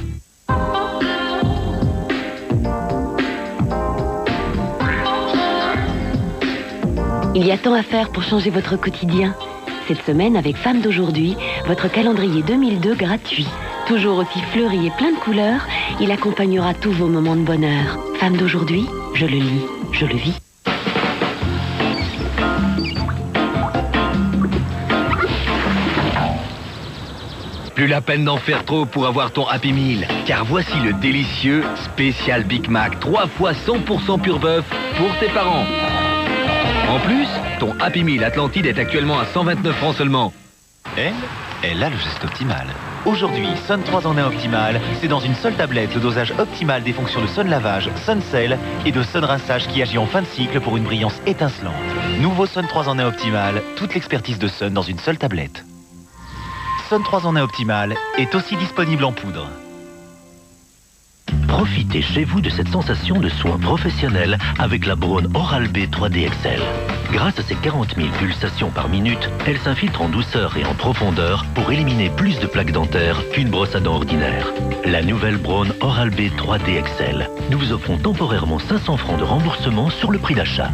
Il y a tant à faire pour changer votre quotidien. Cette semaine, avec Femmes d'aujourd'hui, votre calendrier 2002 gratuit. Toujours aussi fleuri et plein de couleurs, il accompagnera tous vos moments de bonheur. Femmes d'aujourd'hui, je le lis, je le vis. Plus la peine d'en faire trop pour avoir ton Happy Meal, car voici le délicieux spécial Big Mac, 3 fois 100% pur bœuf pour tes parents. En plus, ton Happy Meal Atlantide est actuellement à 129 francs seulement. Elle a le geste optimal. Aujourd'hui, Sun 3 en 1 optimal, c'est dans une seule tablette le dosage optimal des fonctions de Sun lavage, Sun sel et de Sun rinçage qui agit en fin de cycle pour une brillance étincelante. Nouveau Sun 3 en 1 optimal, toute l'expertise de Sun dans une seule tablette. Sun 3 en 1 optimal est aussi disponible en poudre. Profitez chez vous de cette sensation de soin professionnel avec la Braun Oral-B 3D XL. Grâce à ses 40 000 pulsations par minute, elle s'infiltre en douceur et en profondeur pour éliminer plus de plaques dentaires qu'une brosse à dents ordinaire. La nouvelle Braun Oral-B 3D XL. Nous vous offrons temporairement 500 francs de remboursement sur le prix d'achat.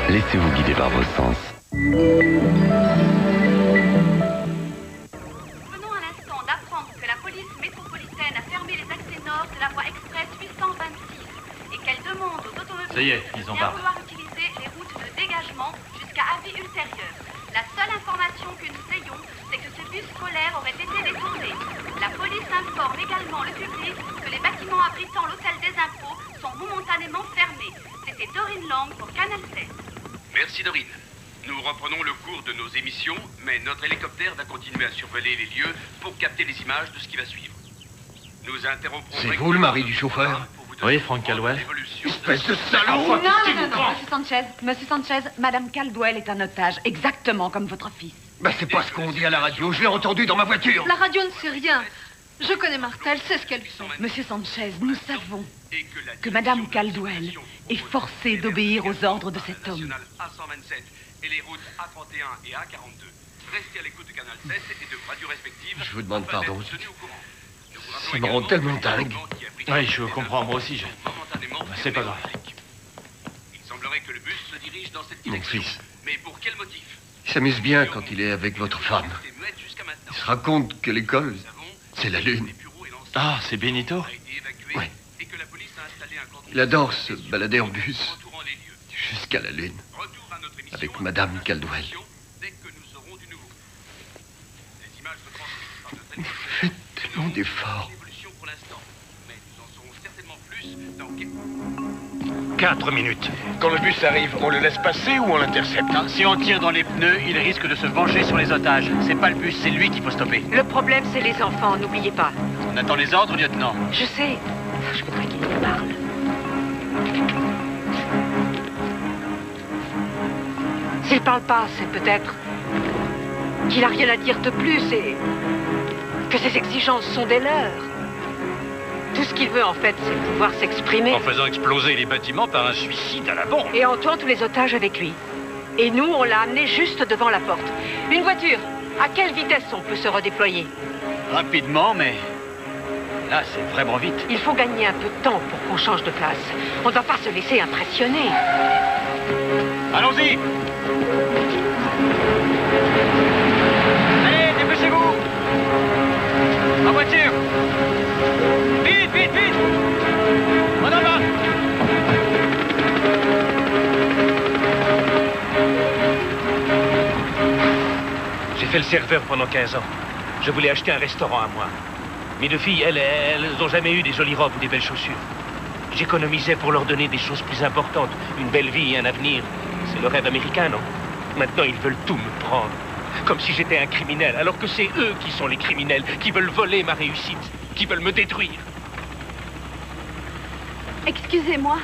Laissez-vous guider par vos sens. Venons à l'instant d'apprendre que la police métropolitaine a fermé les accès nord de la voie express 826 et qu'elle demande aux automobilistes Ça y est, ils en de bien parlent. vouloir utiliser les routes de dégagement jusqu'à avis ultérieur. La seule information que nous ayons, c'est que ce bus scolaire aurait été détourné. La police informe également le public que les bâtiments abritant l'hôtel des impôts sont momentanément fermés. C'était Dorine Lang pour Canal 7. Merci Dorine. Nous reprenons le cours de nos émissions, mais notre hélicoptère va continuer à survoler les lieux pour capter les images de ce qui va suivre. Nous interromprons... C'est vous le mari du chauffeur? Oui, Frank Caldwell. Espèce de salaud! Non, Monsieur Sanchez, Madame Caldwell est un otage, exactement comme votre fils. Bah c'est pas ce qu'on dit à la radio, je l'ai entendu dans ma voiture. La radio ne sait rien. Je connais Martha, elle sait ce qu'elle fait. Monsieur Sanchez, nous savons que Madame Caldwell est forcée d'obéir aux ordres de cet homme. A127 et les routes A31 et A42. Restez à l'écoute de Canal 7 et de radios respectives. Je vous demande pardon. Ça me rend tellement dingue. Oui, je comprends, moi aussi. C'est pas grave. Il semblerait que le bus se dirige dans cette Mon direction. fils, Mais pour quel motif? il s'amuse bien quand il est avec votre femme. Il se raconte que l'école, c'est la lune. Ah, c'est Benito? Oui. Il adore se balader en bus jusqu'à la lune avec Madame Caldwell. Vous faites tellement d'efforts. Mais nous en saurons certainement plus dans Ok. 4 minutes. Quand le bus arrive, on le laisse passer ou on l'intercepte? Si on tire dans les pneus, il risque de se venger sur les otages. C'est pas le bus, c'est lui qu'il faut stopper. Le problème, c'est les enfants, n'oubliez pas. On attend les ordres, lieutenant. Je sais. Je voudrais qu'il me parle. S'il parle pas, c'est peut-être qu'il a rien à dire de plus et que ses exigences sont des leurs. Tout ce qu'il veut, en fait, c'est pouvoir s'exprimer. En faisant exploser les bâtiments par un suicide à la bombe. Et en tuant tous les otages avec lui. Et nous, on l'a amené juste devant la porte. Une voiture, à quelle vitesse on peut se redéployer? Rapidement, mais là, c'est vraiment vite. Il faut gagner un peu de temps pour qu'on change de place. On ne va pas se laisser impressionner. Allons-y! Allez, dépêchez-vous! En voiture! Vite, vite, vite! On en va! J'ai fait le serveur pendant 15 ans. Je voulais acheter un restaurant à moi. Mes deux filles, elles n'ont jamais eu des jolies robes ou des belles chaussures. J'économisais pour leur donner des choses plus importantes. Une belle vie et un avenir. C'est le rêve américain, non? Maintenant, ils veulent tout me prendre. Comme si j'étais un criminel, alors que c'est eux qui sont les criminels, qui veulent voler ma réussite, qui veulent me détruire. Excusez-moi.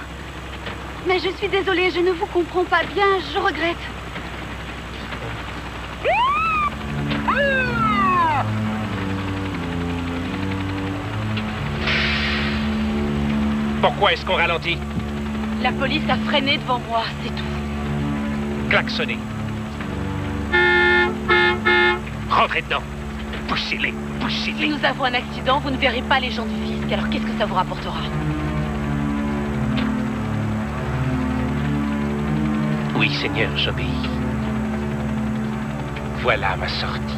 Mais je suis désolée, je ne vous comprends pas bien, je regrette. Pourquoi est-ce qu'on ralentit? La police a freiné devant moi, c'est tout. Klaxonnez. Rentrez dedans. Poussez-les, poussez-les. Si nous avons un accident, vous ne verrez pas les gens du fisc, alors qu'est-ce que ça vous rapportera? Oui, Seigneur, j'obéis. Voilà ma sortie.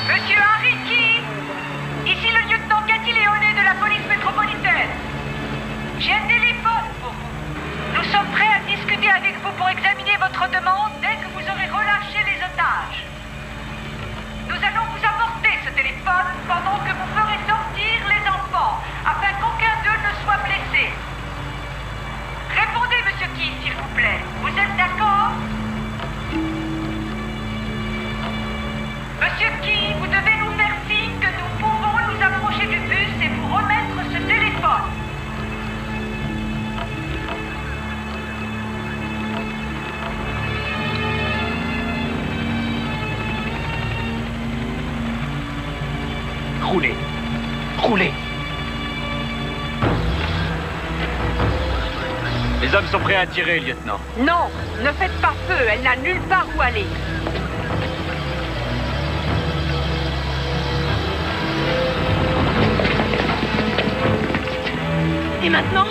Monsieur Henry Key, ici le lieutenant Cathy Léoné de la police métropolitaine. J'ai un téléphone pour vous. Nous sommes prêts à discuter avec vous pour examiner votre demande dès que vous aurez relâché les otages. Nous allons vous apporter ce téléphone pendant que vous ferez sortir les enfants, afin qu'aucun d'eux ne soit blessé. Répondez, monsieur Key, s'il vous plaît. Vous êtes d'accord? Monsieur Key, vous devez nous faire signe que nous pouvons nous approcher du bus et vous remettre ce téléphone. Roulez. Roulez. Les hommes sont prêts à tirer, lieutenant. Non, ne faites pas feu, elle n'a nulle part où aller. Et maintenant?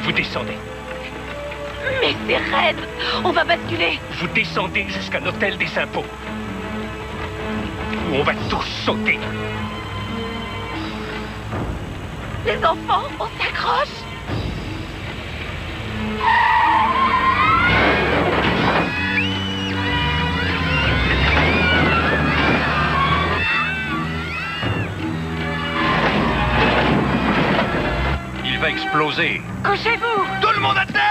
Vous descendez. Mais c'est raide! On va basculer! Vous descendez jusqu'à l'hôtel des impôts. Où on va tous sauter. Les enfants, on s'accroche! Il va exploser. Couchez-vous! Tout le monde à terre!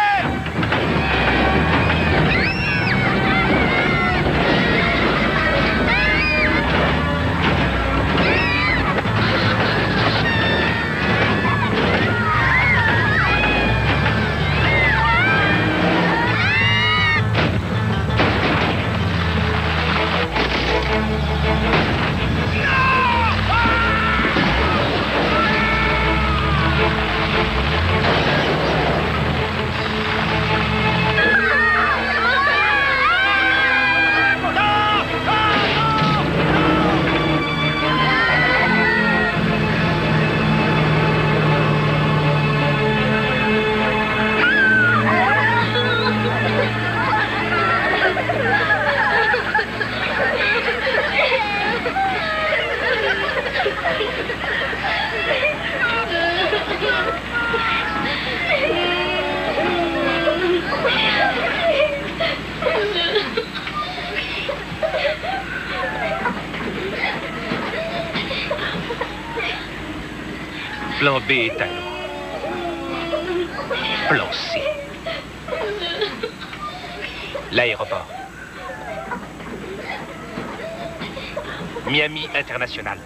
Plan B est à l'eau. Plan C. L'aéroport. Miami International.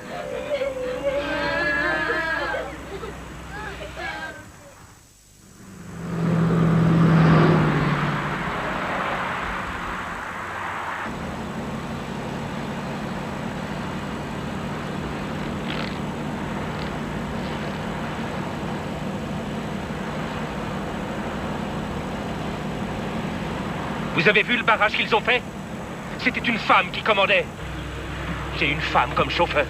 Vous avez vu le barrage qu'ils ont fait? C'était une femme qui commandait. J'ai une femme comme chauffeur.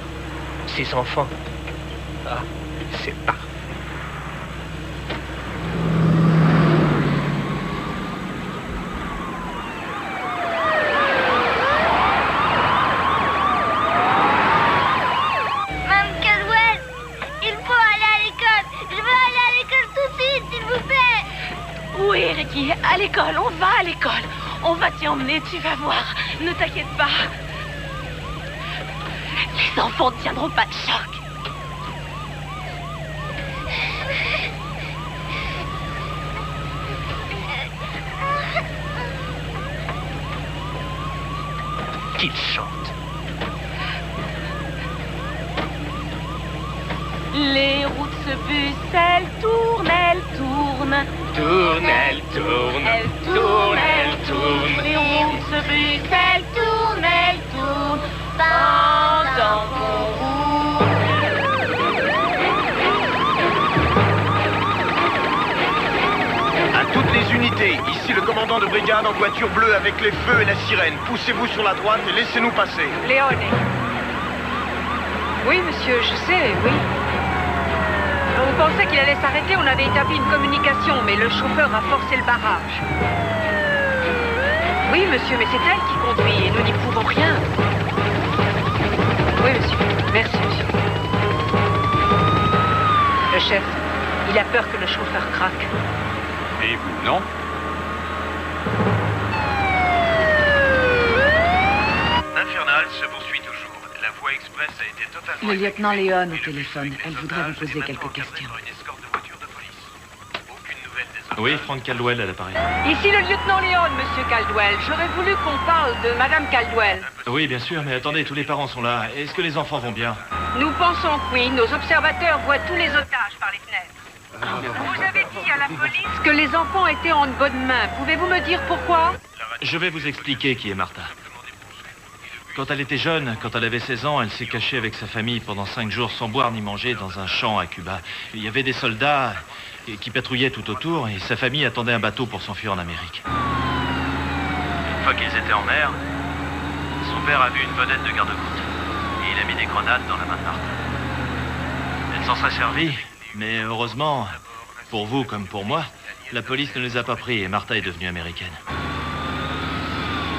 Ses enfants. Ah, c'est parfait. Mme Caldwell, il faut aller à l'école. Je veux aller à l'école tout de suite, s'il vous plaît. Oui, Ricky, à l'école, on va à l'école. On va t'y emmener, tu vas voir. Ne t'inquiète pas. Les enfants ne tiendront pas de choc. Qu'ils chantent. Les roues de ce bus, elles tournent, elles tournent. Tourne, elle tourne. Elle tourne, elle tourne. Les roues de ce bus, elles tournent, elles tournent. Pendant qu'on roule. À toutes les unités, ici le commandant de brigade en voiture bleue avec les feux et la sirène. Poussez-vous sur la droite et laissez-nous passer. Léone. Oui, monsieur, je sais, oui. On pensait qu'il allait s'arrêter, on avait établi une communication, mais le chauffeur a forcé le barrage. Oui, monsieur, mais c'est elle qui conduit et nous n'y pouvons rien. Oui, monsieur. Merci, monsieur. Le chef, il a peur que le chauffeur craque. Et vous, non? L'Infernal se poursuit toujours. La voie express a été totalement... Le lieutenant Léon au téléphone. Elle voudrait vous poser quelques questions. Oui, Frank Caldwell à l'appareil. Ici le lieutenant Léon, monsieur Caldwell. J'aurais voulu qu'on parle de madame Caldwell. Oui, bien sûr, mais attendez, tous les parents sont là. Est-ce que les enfants vont bien? Nous pensons que oui. Nos observateurs voient tous les otages par les fenêtres. Vous avez dit à la police que les enfants étaient en bonne main. Pouvez-vous me dire pourquoi? Je vais vous expliquer qui est Martha. Quand elle était jeune, quand elle avait 16 ans, elle s'est cachée avec sa famille pendant 5 jours sans boire ni manger dans un champ à Cuba. Il y avait des soldats qui patrouillaient tout autour et sa famille attendait un bateau pour s'enfuir en Amérique. Une fois qu'ils étaient en mer, son père a vu une vedette de garde-côte et il a mis des grenades dans la main de Martha. Elle s'en serait servie, mais heureusement, pour vous comme pour moi, la police ne les a pas pris et Martha est devenue américaine.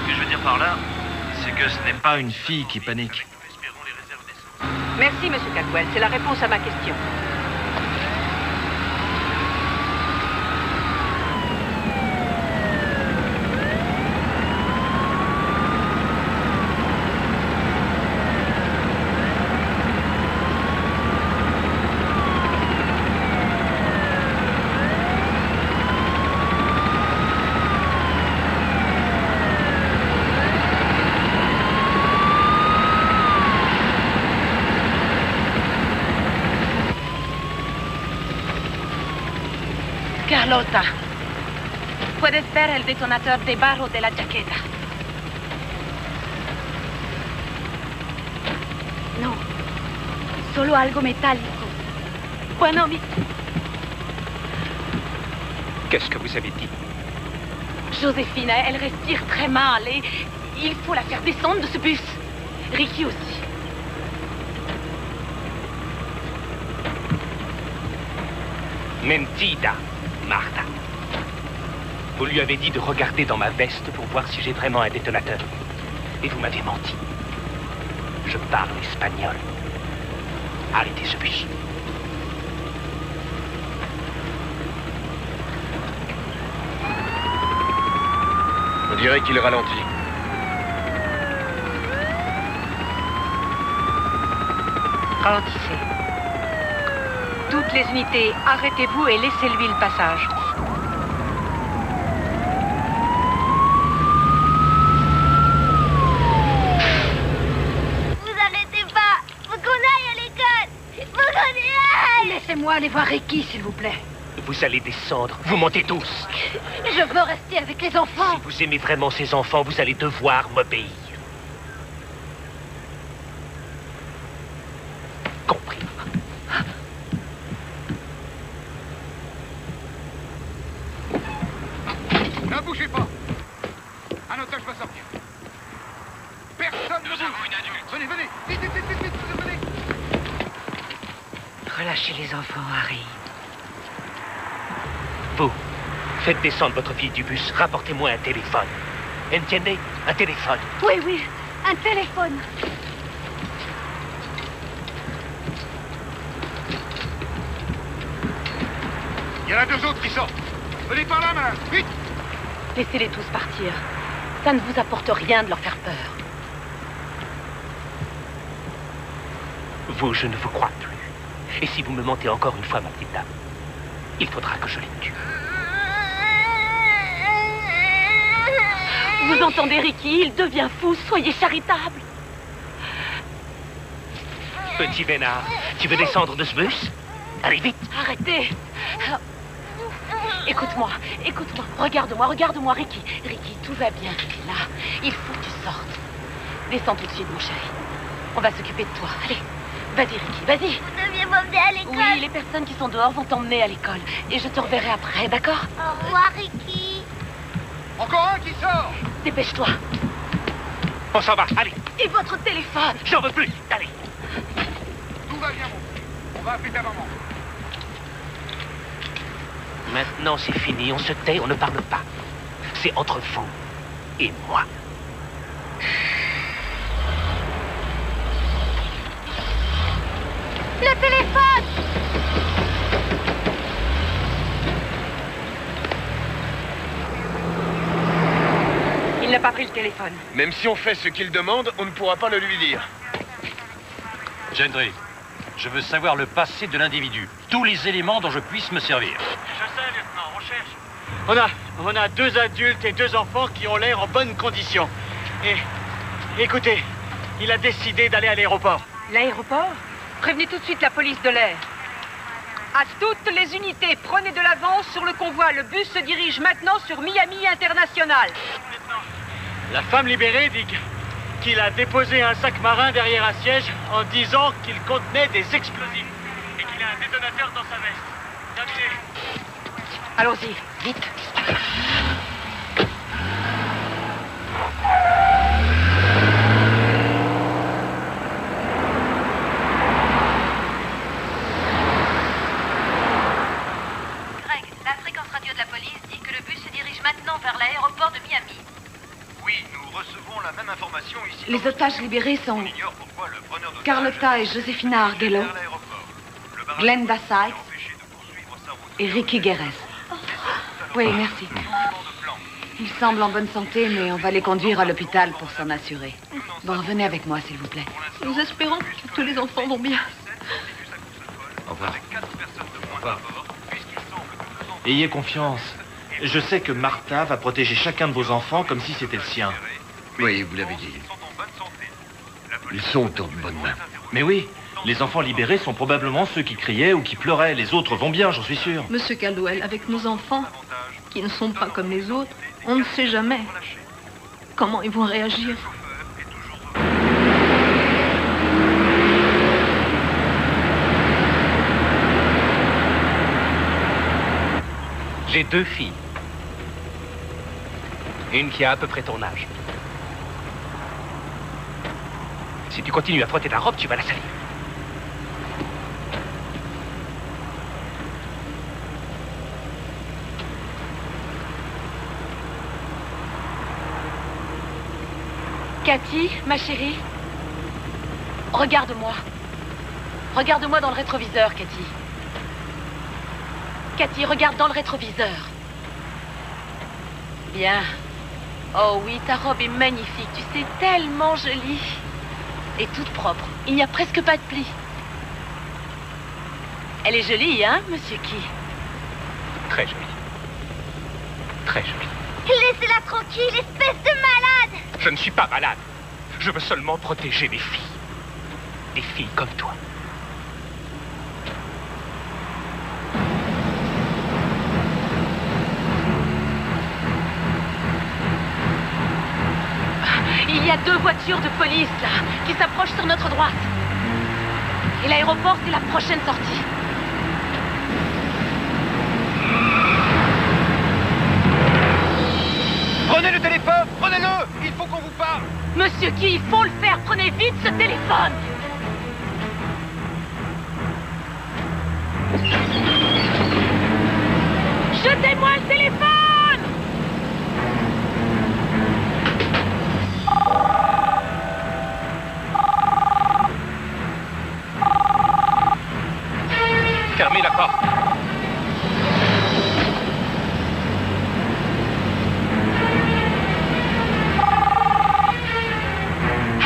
Ce que je veux dire par là, c'est que ce n'est pas une fille qui panique. Merci, monsieur Caldwell. C'est la réponse à ma question. Carlota, puedes ver el detonador debajo de la chaqueta. No, solo algo metálico. Bueno, mi... Qu'est-ce que vous avez dit? Joséphine, elle respire très mal et il faut la faire descendre de ce bus. Ricky aussi. Mentida, Martha. Vous lui avez dit de regarder dans ma veste pour voir si j'ai vraiment un détonateur. Et vous m'avez menti. Je parle espagnol. Arrêtez ce bus. On dirait qu'il ralentit. Ralentissez. Toutes les unités, arrêtez-vous et laissez-lui le passage. Vous arrêtez pas. Faut qu'on aille à l'école. Faut qu'on y aille. Laissez-moi aller voir Ricky, s'il vous plaît. Vous allez descendre. Vous mentez tous. Je veux rester avec les enfants. Si vous aimez vraiment ces enfants, vous allez devoir m'obéir. Compris. Ne bougez pas. Un otage va sortir. Personne ne bouge. Venez, venez. Vite, vite, vite, vite, vite, venez. Relâchez les enfants, Harry. Vous, faites descendre votre fille du bus. Rapportez-moi un téléphone. Entiendez? Un téléphone. Oui, oui. Un téléphone. Il y en a 2 autres qui sortent. Venez par la main. Vite. Laissez-les tous partir. Ça ne vous apporte rien de leur faire peur. Vous, je ne vous crois plus. Et si vous me mentez encore une fois, ma petite dame, il faudra que je les tue. Vous entendez, Ricky? Il devient fou. Soyez charitable. Petit vénard, tu veux descendre de ce bus? Allez, vite. Arrêtez. Écoute-moi, écoute-moi. Regarde-moi, regarde-moi, Ricky. Ricky, tout va bien. Là, il faut que tu sortes. Descends tout de suite, mon chéri. On va s'occuper de toi. Allez, vas-y, Ricky, vas-y. Vous deviez m'emmener à l'école. Oui, les personnes qui sont dehors vont t'emmener à l'école. Et je te reverrai après, d'accord? Au revoir, Ricky. Encore un qui sort. Dépêche-toi. On s'en va, allez. Et votre téléphone? J'en veux plus, allez. Tout va bien, mon fils. On va appeler ta maman. Maintenant, c'est fini. On se tait, on ne parle pas. C'est entre vous et moi. Le téléphone. Il n'a pas pris le téléphone. Même si on fait ce qu'il demande, on ne pourra pas le lui dire. Gendry, je veux savoir le passé de l'individu. Tous les éléments dont je puisse me servir. Je sais, lieutenant, on cherche. On a 2 adultes et 2 enfants qui ont l'air en bonne condition. Et écoutez, il a décidé d'aller à l'aéroport. L'aéroport? Prévenez tout de suite la police de l'air. À toutes les unités, prenez de l'avance sur le convoi. Le bus se dirige maintenant sur Miami International. La femme libérée dit qu'il a déposé un sac marin derrière un siège en disant qu'il contenait des explosifs et qu'il a un détonateur dans sa veste. Terminé. Allons-y, vite. Greg, la fréquence radio de la police dit que le bus se dirige maintenant vers l'aéroport de Miami. Oui, nous recevons la même information ici. Les otages libérés sont On ignore pourquoi le preneur d'otages Carlotta et Josefina Arguello, vers l'aéroport. Le barrage Glenda Sykes l'a empêché de poursuivre sa route. et Ricky Guerres. Oui, merci. Ils semblent en bonne santé, mais on va les conduire à l'hôpital pour s'en assurer. Bon, venez avec moi, s'il vous plaît. Nous espérons que tous les enfants vont bien. Au revoir. Au revoir. Ayez confiance. Je sais que Martha va protéger chacun de vos enfants comme si c'était le sien. Oui, vous l'avez dit. Ils sont en bonne main. Mais oui, les enfants libérés sont probablement ceux qui criaient ou qui pleuraient. Les autres vont bien, j'en suis sûr. Monsieur Caldwell, avec nos enfants, qui ne sont pas comme les autres, on ne sait jamais comment ils vont réagir. J'ai 2 filles. Une qui a à peu près ton âge. Si tu continues à frotter ta robe, tu vas la salir. Cathy, ma chérie, regarde-moi. Regarde-moi dans le rétroviseur, Cathy. Cathy, regarde dans le rétroviseur. Bien. Oh oui, ta robe est magnifique. Tu sais, tellement jolie. Et toute propre. Il n'y a presque pas de plis. Elle est jolie, hein, monsieur Key? Très jolie. Très jolie. Laissez-la tranquille, espèce de malade! Je ne suis pas malade. Je veux seulement protéger les filles. Des filles comme toi. Il y a 2 voitures de police, là, qui s'approchent sur notre droite. Et l'aéroport, c'est la prochaine sortie. Prenez le téléphone, prenez-le! Il faut qu'on vous parle! Monsieur Key, il faut le faire. Prenez vite ce téléphone. Jetez-moi le téléphone! Fermez la porte.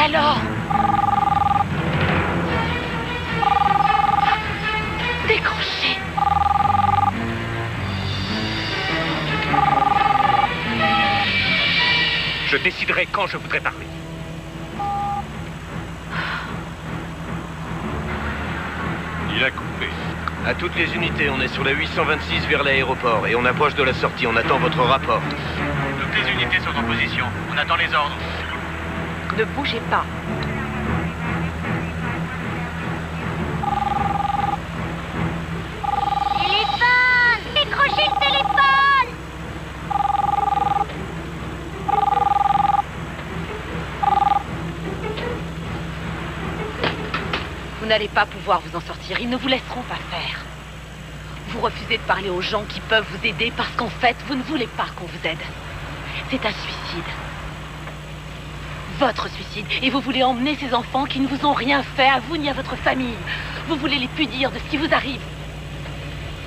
Alors? Décrochez. Je déciderai quand je voudrais parler. Il a coupé. À toutes les unités, on est sur la 826 vers l'aéroport et on approche de la sortie. On attend votre rapport. Toutes les unités sont en position. On attend les ordres. Ne bougez pas. Téléphone! Décrochez le téléphone! Vous n'allez pas pouvoir vous en sortir. Ils ne vous laisseront pas faire. Vous refusez de parler aux gens qui peuvent vous aider parce qu'en fait, vous ne voulez pas qu'on vous aide. C'est un suicide. Votre suicide. Et vous voulez emmener ces enfants qui ne vous ont rien fait, à vous ni à votre famille. Vous voulez les punir de ce qui vous arrive.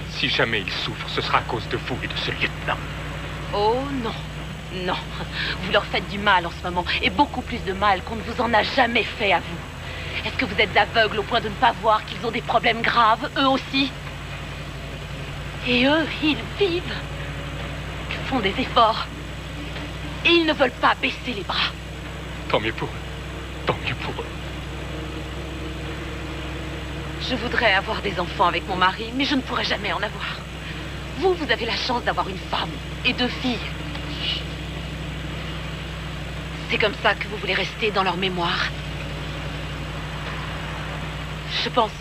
Si jamais ils souffrent, ce sera à cause de vous et de ce lieutenant. Oh non. Non. Vous leur faites du mal en ce moment. Et beaucoup plus de mal qu'on ne vous en a jamais fait à vous. Est-ce que vous êtes aveugle au point de ne pas voir qu'ils ont des problèmes graves, eux aussi? Et eux, ils vivent. Ils font des efforts. Et ils ne veulent pas baisser les bras. Tant mieux pour eux. Tant mieux pour eux. Je voudrais avoir des enfants avec mon mari, mais je ne pourrai jamais en avoir. Vous, vous avez la chance d'avoir une femme et 2 filles. C'est comme ça que vous voulez rester dans leur mémoire. Je pense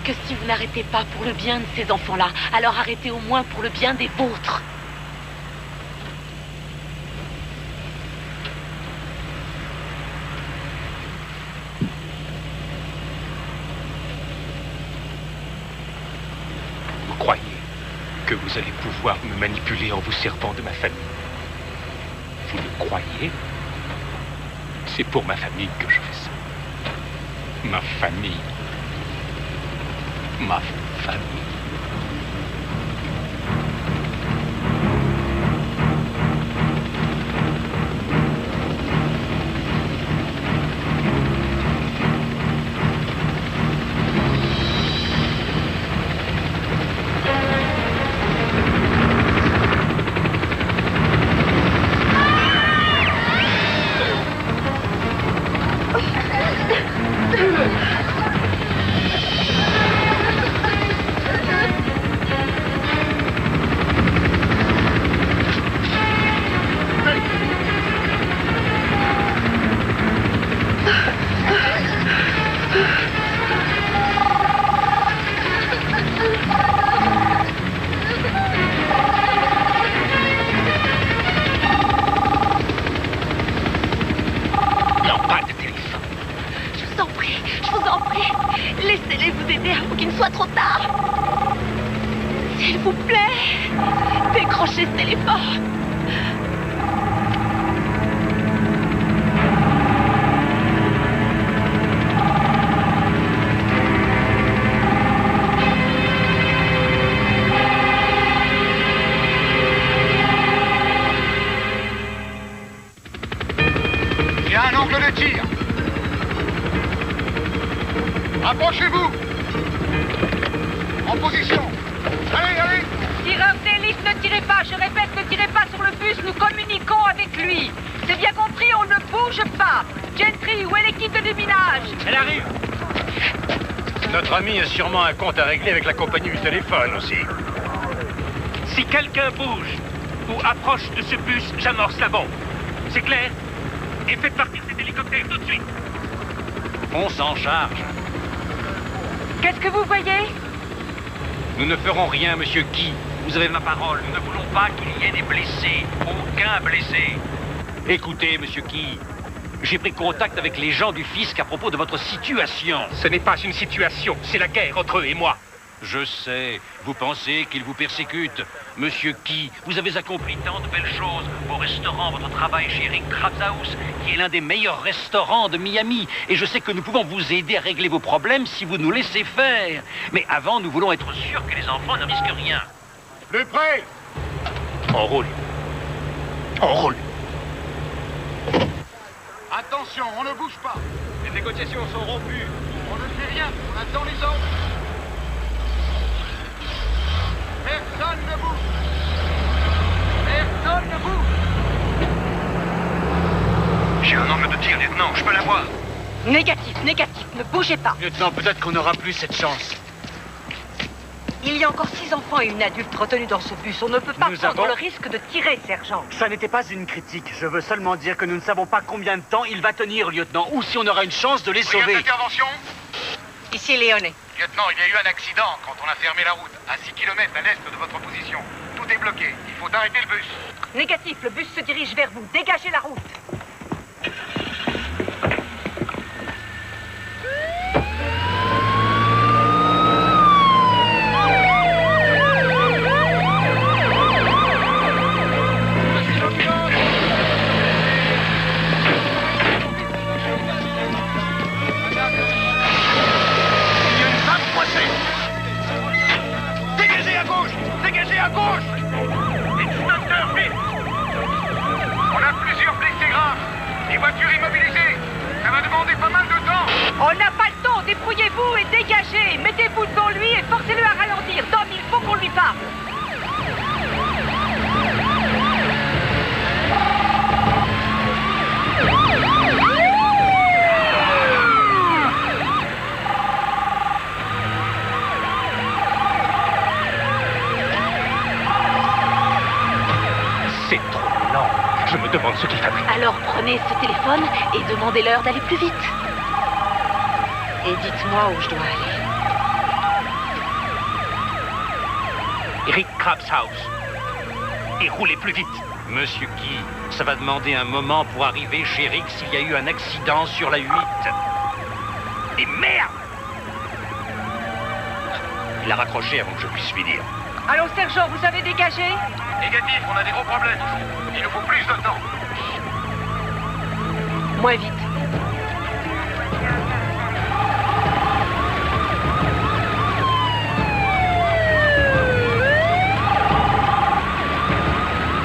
que si vous n'arrêtez pas pour le bien de ces enfants-là, alors arrêtez au moins pour le bien des vôtres. Vous croyez que vous allez pouvoir me manipuler en vous servant de ma famille? Vous le croyez? C'est pour ma famille que je fais ça. Ma famille. Ma famille. Laissez-les vous aider avant qu'il ne soit trop tard. S'il vous plaît, décrochez ce téléphone. Il y a un angle de tir. Approchez-vous. En position. Allez, allez. Tireur d'élite, ne tirez pas. Je répète, ne tirez pas sur le bus. Nous communiquons avec lui. C'est bien compris, on ne bouge pas. Gentry, où est l'équipe de déminage? Elle arrive. Notre ami a sûrement un compte à régler avec la compagnie du téléphone aussi. Si quelqu'un bouge ou approche de ce bus, j'amorce la bombe. C'est clair? Et faites partir cet hélicoptère tout de suite. On s'en charge. Qu'est-ce que vous voyez? Nous ne ferons rien, monsieur Guy. Vous avez ma parole. Nous ne voulons pas qu'il y ait des blessés. Aucun blessé. Écoutez, monsieur Guy. J'ai pris contact avec les gens du fisc à propos de votre situation. Ce n'est pas une situation, c'est la guerre entre eux et moi. Je sais. Vous pensez qu'ils vous persécutent. Monsieur Key, vous avez accompli tant de belles choses. Vos restaurants, votre travail chez Rick Krabs House, qui est l'un des meilleurs restaurants de Miami. Et je sais que nous pouvons vous aider à régler vos problèmes si vous nous laissez faire. Mais avant, nous voulons être sûrs que les enfants ne risquent rien. Plus près. On roule. On roule. Attention, on ne bouge pas. Les négociations sont rompues. On ne fait rien, on attend les ordres. Personne ne bouge. Personne ne bouge. J'ai un angle de tir, lieutenant, je peux l'avoir. Négatif, négatif, ne bougez pas. Lieutenant, peut-être qu'on n'aura plus cette chance. Il y a encore 6 enfants et une adulte retenus dans ce bus. On ne peut pas prendre le risque de tirer, sergent. Ça n'était pas une critique. Je veux seulement dire que nous ne savons pas combien de temps il va tenir, lieutenant, ou si on aura une chance de les sauver. Brigade d'intervention. Ici, Léoné. Lieutenant, il y a eu un accident quand on a fermé la route, à 6 km à l'est de votre position. Tout est bloqué. Il faut arrêter le bus. Négatif, le bus se dirige vers vous. Dégagez la route. Dégagez à gauche. Extincteur, vite. On a plusieurs blessés graves. Les voitures immobilisées. Ça va demander pas mal de temps. On n'a pas le temps. Débrouillez-vous et dégagez. Mettez-vous devant lui et forcez-le à ralentir. Tom, il faut qu'on lui parle. C'est trop lent. Je me demande ce qu'il fabrique. Alors prenez ce téléphone et demandez-leur d'aller plus vite. Et dites-moi où je dois aller. Rick Krabs House. Et roulez plus vite. Monsieur Key, ça va demander un moment pour arriver chez Rick s'il y a eu un accident sur la 8. Et merde! Il a raccroché avant que je puisse lui dire. Allô, sergent, vous avez dégagé? Négatif, on a des gros problèmes. Il nous faut plus de temps. Moins vite.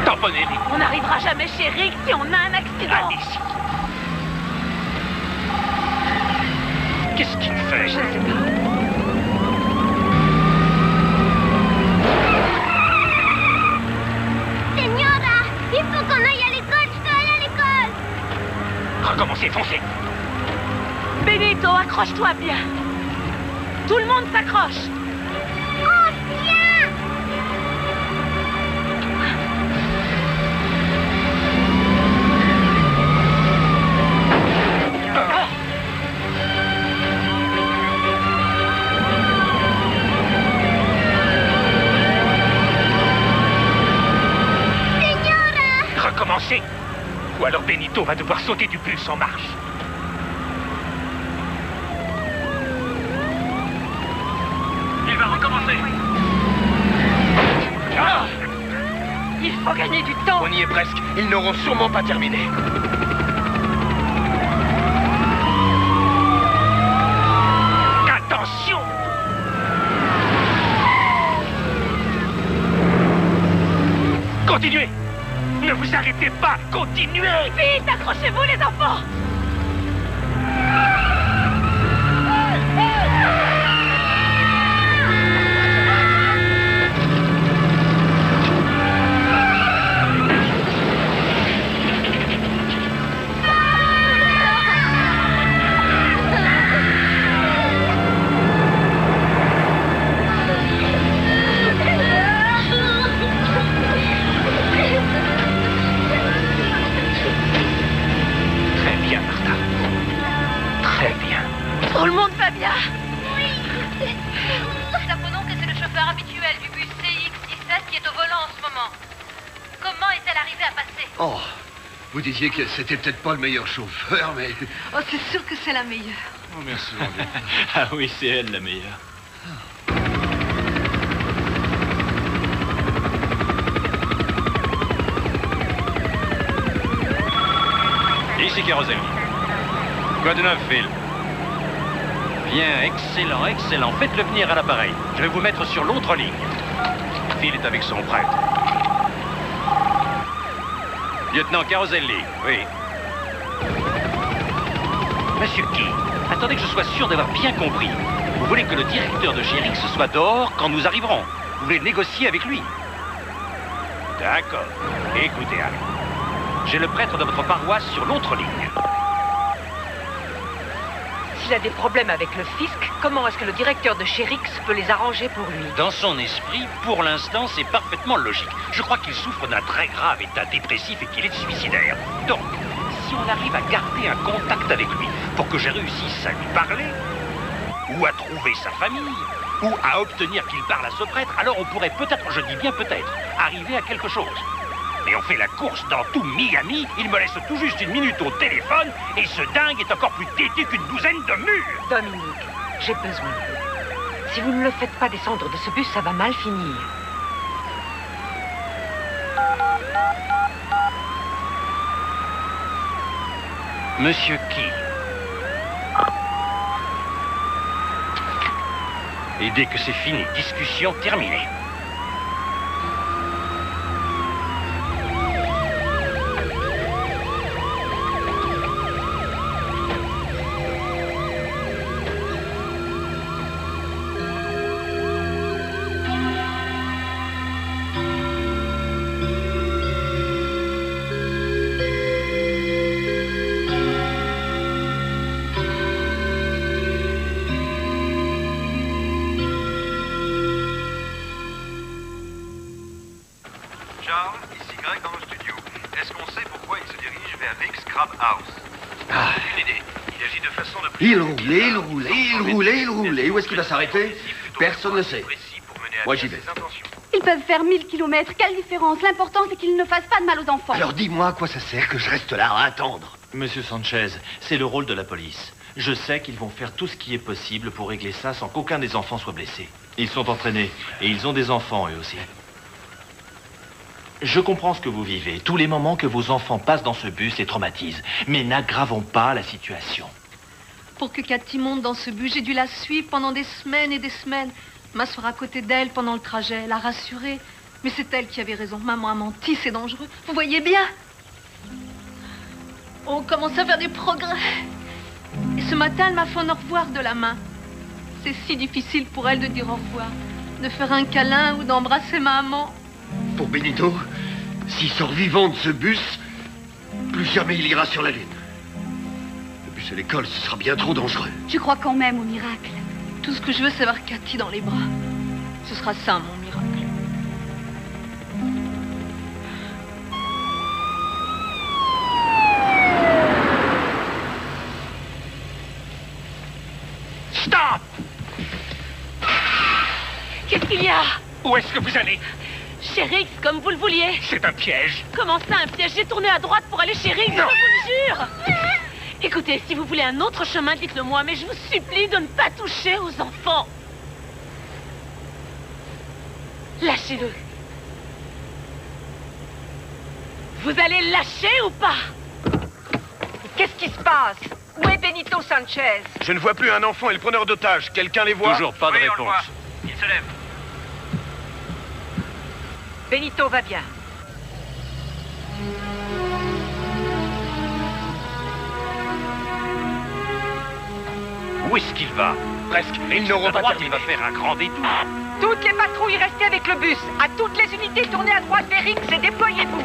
Tamponnez-les. On n'arrivera jamais chez Rick si on a un accident. Allez-y. Qu'est-ce qu'il fait? Je ne sais pas. Il faut qu'on aille à l'école, je veux aller à l'école. Recommencez, foncez. Benito, accroche-toi bien. Tout le monde s'accroche. Oh, tiens! Recommencez. Ou alors Benito va devoir sauter du bus en marche. Il va recommencer. Ah! Il faut gagner du temps. On y est presque. Ils n'auront sûrement pas terminé. Attention! Continuez! Ne vous arrêtez pas! Continuez! Vite, accrochez-vous les enfants! monde va bien? Oui. Nous apprenons que c'est le chauffeur habituel du bus CX-17 qui est au volant en ce moment. Comment est-elle arrivée à passer? Oh, vous disiez que c'était peut-être pas le meilleur chauffeur, mais... Oh, c'est sûr que c'est la meilleure. Oh, merci, mon Dieu. Ah oui, c'est elle la meilleure. Ici Caroselli. Quoi de neuf, Phil? Bien, excellent, excellent. Faites-le venir à l'appareil. Je vais vous mettre sur l'autre ligne. Phil est avec son prêtre. Lieutenant Caroselli, oui. Monsieur Key, attendez que je sois sûr d'avoir bien compris. Vous voulez que le directeur de chez Rix soit dehors quand nous arriverons? Vous voulez négocier avec lui? D'accord. Écoutez, Anne. J'ai le prêtre de votre paroisse sur l'autre ligne. S'il a des problèmes avec le fisc, comment est-ce que le directeur de chez Rix peut les arranger pour lui? Dans son esprit, pour l'instant, c'est parfaitement logique. Je crois qu'il souffre d'un très grave état dépressif et qu'il est suicidaire. Donc, si on arrive à garder un contact avec lui pour que je réussisse à lui parler, ou à trouver sa famille, ou à obtenir qu'il parle à ce prêtre, alors on pourrait peut-être, je dis bien peut-être, arriver à quelque chose. Et on fait la course dans tout Miami, il me laisse tout juste 1 minute au téléphone, et ce dingue est encore plus têtu qu'une douzaine de murs. Dominique, j'ai besoin de vous. Si vous ne le faites pas descendre de ce bus, ça va mal finir. Monsieur Key. Et dès que c'est fini, discussion terminée. Charles, ici Greg dans le studio. Est-ce qu'on sait pourquoi il se dirige vers Rick's Crab House? Aucune idée. Il agit de façon de plus... Il roulait. Où est-ce qu'il va s'arrêter? Personne ne sait. Moi, j'y vais. Ils peuvent faire 1000 kilomètres. Quelle différence? L'important, c'est qu'ils ne fassent pas de mal aux enfants. Alors dis-moi à quoi ça sert que je reste là à attendre? Monsieur Sanchez, c'est le rôle de la police. Je sais qu'ils vont faire tout ce qui est possible pour régler ça sans qu'aucun des enfants soit blessé. Ils sont entraînés et ils ont des enfants eux aussi. Je comprends ce que vous vivez. Tous les moments que vos enfants passent dans ce bus les traumatisent. Mais n'aggravons pas la situation. Pour que Cathy monte dans ce bus, j'ai dû la suivre pendant des semaines et des semaines. M'asseoir à côté d'elle pendant le trajet, la rassurer. Mais c'est elle qui avait raison. Maman a menti, c'est dangereux. Vous voyez bien? On commence à faire des progrès. Et ce matin, elle m'a fait un au revoir de la main. C'est si difficile pour elle de dire au revoir. De faire un câlin ou d'embrasser maman. Pour Benito, s'il sort vivant de ce bus, plus jamais il ira sur la Lune. Le bus à l'école, ce sera bien trop dangereux. Tu crois quand même au miracle? Tout ce que je veux, c'est avoir Cathy dans les bras. Ce sera ça, mon miracle. Stop! Qu'est-ce qu'il y a? Où est-ce que vous allez? Chez Rix, comme vous le vouliez. C'est un piège. Comment ça, un piège? J'ai tourné à droite pour aller chez Rix, je vous le jure. Écoutez, si vous voulez un autre chemin, dites-le moi, mais je vous supplie de ne pas toucher aux enfants. Lâchez-le. Vous allez le lâcher ou pas? Qu'est-ce qui se passe? Où est Benito Sanchez? Je ne vois plus un enfant et le preneur d'otage. Quelqu'un les voit? Toujours pas de réponse. Il se lève. Benito va bien. Où est-ce qu'il va? Presque. Ils n'auront pas droite, terminé. il va faire un grand détour. Toutes les patrouilles restez avec le bus. À toutes les unités, tournez à droite vers Rix et déployez-vous.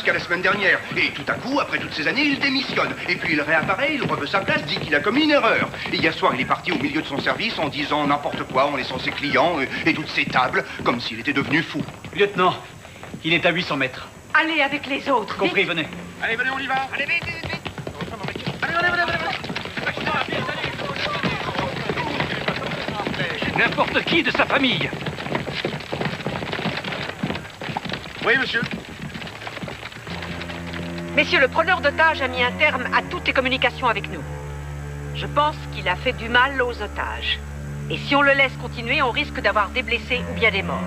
jusqu'à la semaine dernière. Et tout à coup, après toutes ces années, il démissionne. Et puis il réapparaît, il reveut sa place, dit qu'il a commis une erreur. Et hier soir, il est parti au milieu de son service en disant n'importe quoi, en laissant ses clients et toutes ses tables, comme s'il était devenu fou. Lieutenant, il est à 800 mètres. Allez avec les autres. Compris, venez. Allez, venez, on y va. Allez, vite, vite, vite. N'importe qui de sa famille. Oui, monsieur. Messieurs, le preneur d'otages a mis un terme à toutes les communications avec nous. Je pense qu'il a fait du mal aux otages. Et si on le laisse continuer, on risque d'avoir des blessés ou bien des morts.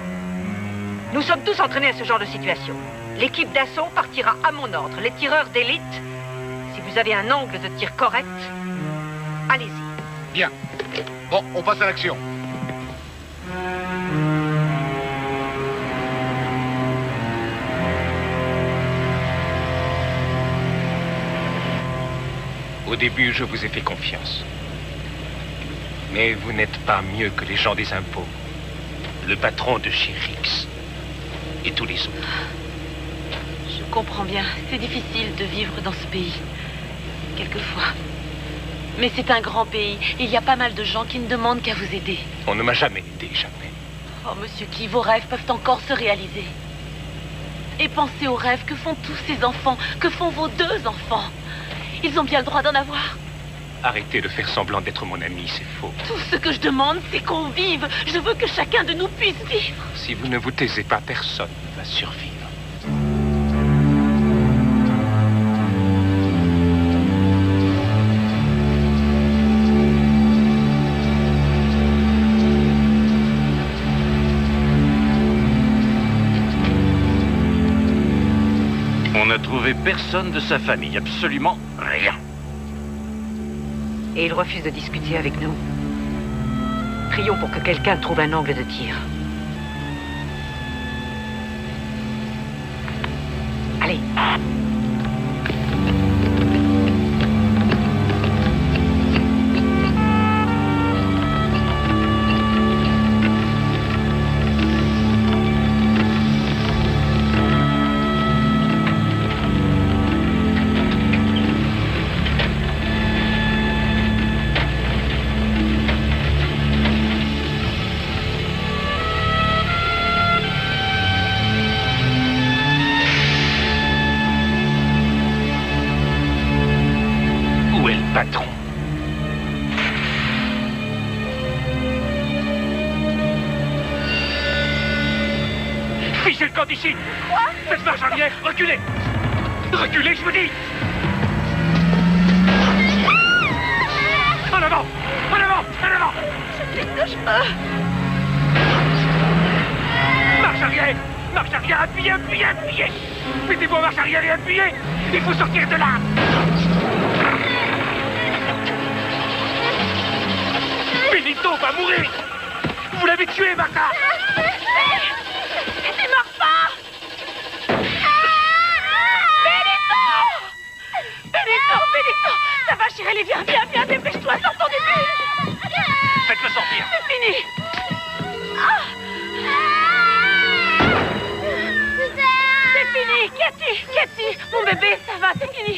Nous sommes tous entraînés à ce genre de situation. L'équipe d'assaut partira à mon ordre. Les tireurs d'élite, si vous avez un angle de tir correct, allez-y. Bien. Bon, on passe à l'action. Au début, je vous ai fait confiance. Mais vous n'êtes pas mieux que les gens des impôts. Le patron de chez Rix. Et tous les autres. Je comprends bien. C'est difficile de vivre dans ce pays. Quelquefois. Mais c'est un grand pays. Il y a pas mal de gens qui ne demandent qu'à vous aider. On ne m'a jamais aidé, jamais. Oh, monsieur Key, vos rêves peuvent encore se réaliser. Et pensez aux rêves que font tous ces enfants, que font vos 2 enfants. Ils ont bien le droit d'en avoir. Arrêtez de faire semblant d'être mon ami, c'est faux. Tout ce que je demande, c'est qu'on vive. Je veux que chacun de nous puisse vivre. Si vous ne vous taisez pas, personne ne va survivre. On n'a trouvé personne de sa famille, absolument rien. Et il refuse de discuter avec nous. Prions pour que quelqu'un trouve un angle de tir. Allez. Patron. Fichez le camp d'ici. Quoi? Faites marche arrière, reculez. Reculez, je vous dis. En avant. En avant. En avant. Je fais ce que je peux. Marche arrière. Marche arrière, appuyez, appuyez, appuyez. Mettez-vous en marche arrière et appuyez. Il faut sortir de là. Benito va mourir. Vous l'avez tué, Martha. Tu meurs pas. Benito, ça va, chérie, viens, dépêche-toi, sors ton début. Faites-le sortir. C'est fini. C'est fini, Cathy, mon bébé, ça va, c'est fini.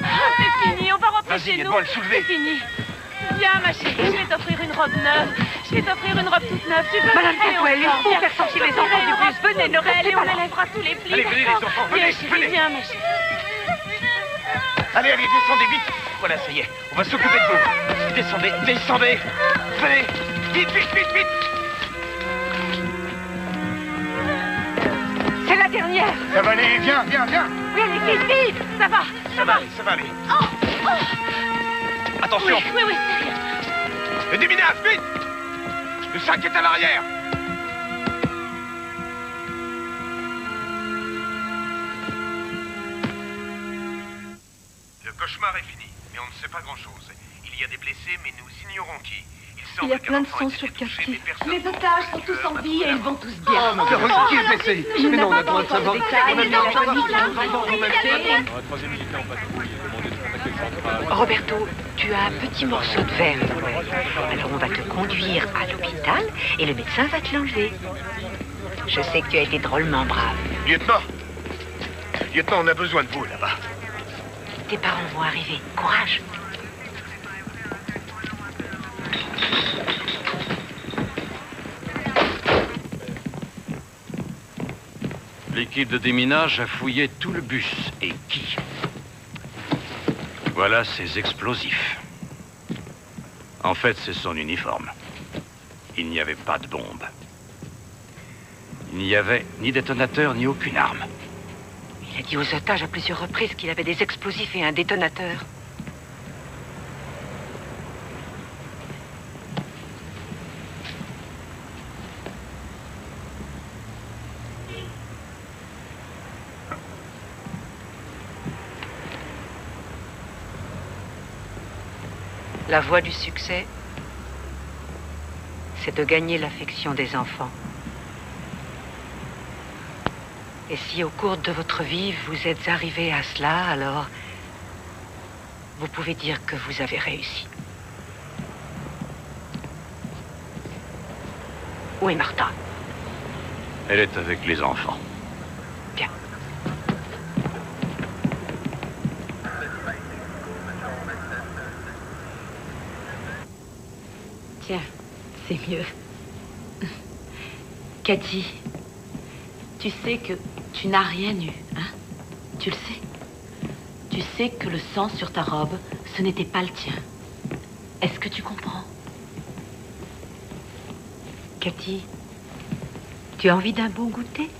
C'est fini, on va rentrer chez nous. Aide-moi à le soulever. C'est fini. Viens, ma chérie, je vais t'offrir une robe neuve. Je vais t'offrir une robe toute neuve. Tu veux Madame rentrer, Catwell, il faut Viens. faire sortir les enfants du bus. Venez, ne restez Allez, pas on là. enlèvera tous les plis. Allez, venez, les d'accord? enfants, Viens, venez, chérie, venez. viens, ma chérie. Allez, descendez vite. Voilà, ça y est. On va s'occuper de vous. Descendez. Venez. Vite. C'est la dernière. Ça va aller, viens. Oui, allez, vite. Ça va aller. Oh. Attention. Oui, c'est rien. Et des minaces, vite. Le sac est à l'arrière. Le cauchemar est fini, mais on ne sait pas grand-chose. Il y a des blessés, mais nous ignorons qui. Il y a plein de sang sur Cathy. Les otages sont tous en vie et ils vont tous bien. Oh, mon Dieu, qui est blessé? Je Mais non, on a n'ai pas droit de encore savoir. les détails, mais la police l'a Roberto, tu as un petit morceau de verre. Alors on va te conduire à l'hôpital et le médecin va te l'enlever. Je sais que tu as été drôlement brave. Lieutenant, Lieutenant, on a besoin de vous, là-bas. Tes parents vont arriver. Courage. L'équipe de déminage a fouillé tout le bus. Et qui? Voilà ses explosifs. En fait, c'est son uniforme. Il n'y avait pas de bombe. Il n'y avait ni détonateur, ni aucune arme. Il a dit aux otages à plusieurs reprises qu'il avait des explosifs et un détonateur. La voie du succès, c'est de gagner l'affection des enfants. Et si au cours de votre vie, vous êtes arrivé à cela, alors vous pouvez dire que vous avez réussi. Où est Martha? Elle est avec les enfants. Bien. Tiens, c'est mieux. Cathy, tu sais que tu n'as rien eu, hein? Tu le sais. Tu sais que le sang sur ta robe, ce n'était pas le tien. Est-ce que tu comprends? Cathy, tu as envie d'un bon goûter?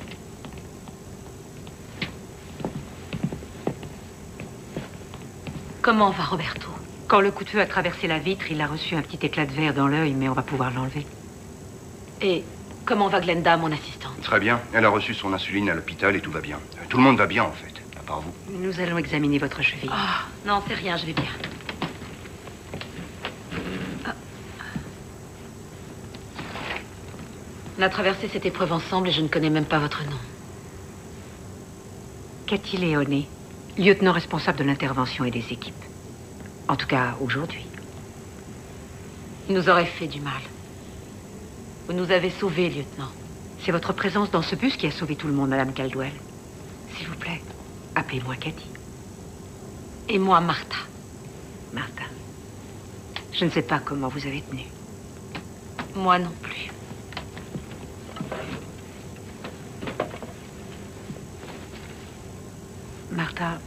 Comment va Roberto? Quand le coup de feu a traversé la vitre, il a reçu un petit éclat de verre dans l'œil, mais on va pouvoir l'enlever. Et comment va Glenda, mon assistante? Très bien. Elle a reçu son insuline à l'hôpital et tout va bien. Tout le monde va bien, en fait, à part vous. Nous allons examiner votre cheville. Ah, non, c'est rien, je vais bien. On a traversé cette épreuve ensemble et je ne connais même pas votre nom. Cathy Léoné, lieutenant responsable de l'intervention et des équipes. En tout cas, aujourd'hui. Il nous aurait fait du mal. Vous nous avez sauvés, lieutenant. C'est votre présence dans ce bus qui a sauvé tout le monde, Madame Caldwell. S'il vous plaît, appelez-moi Cathy. Et moi, Martha. Martha. Je ne sais pas comment vous avez tenu. Moi non plus. Martha,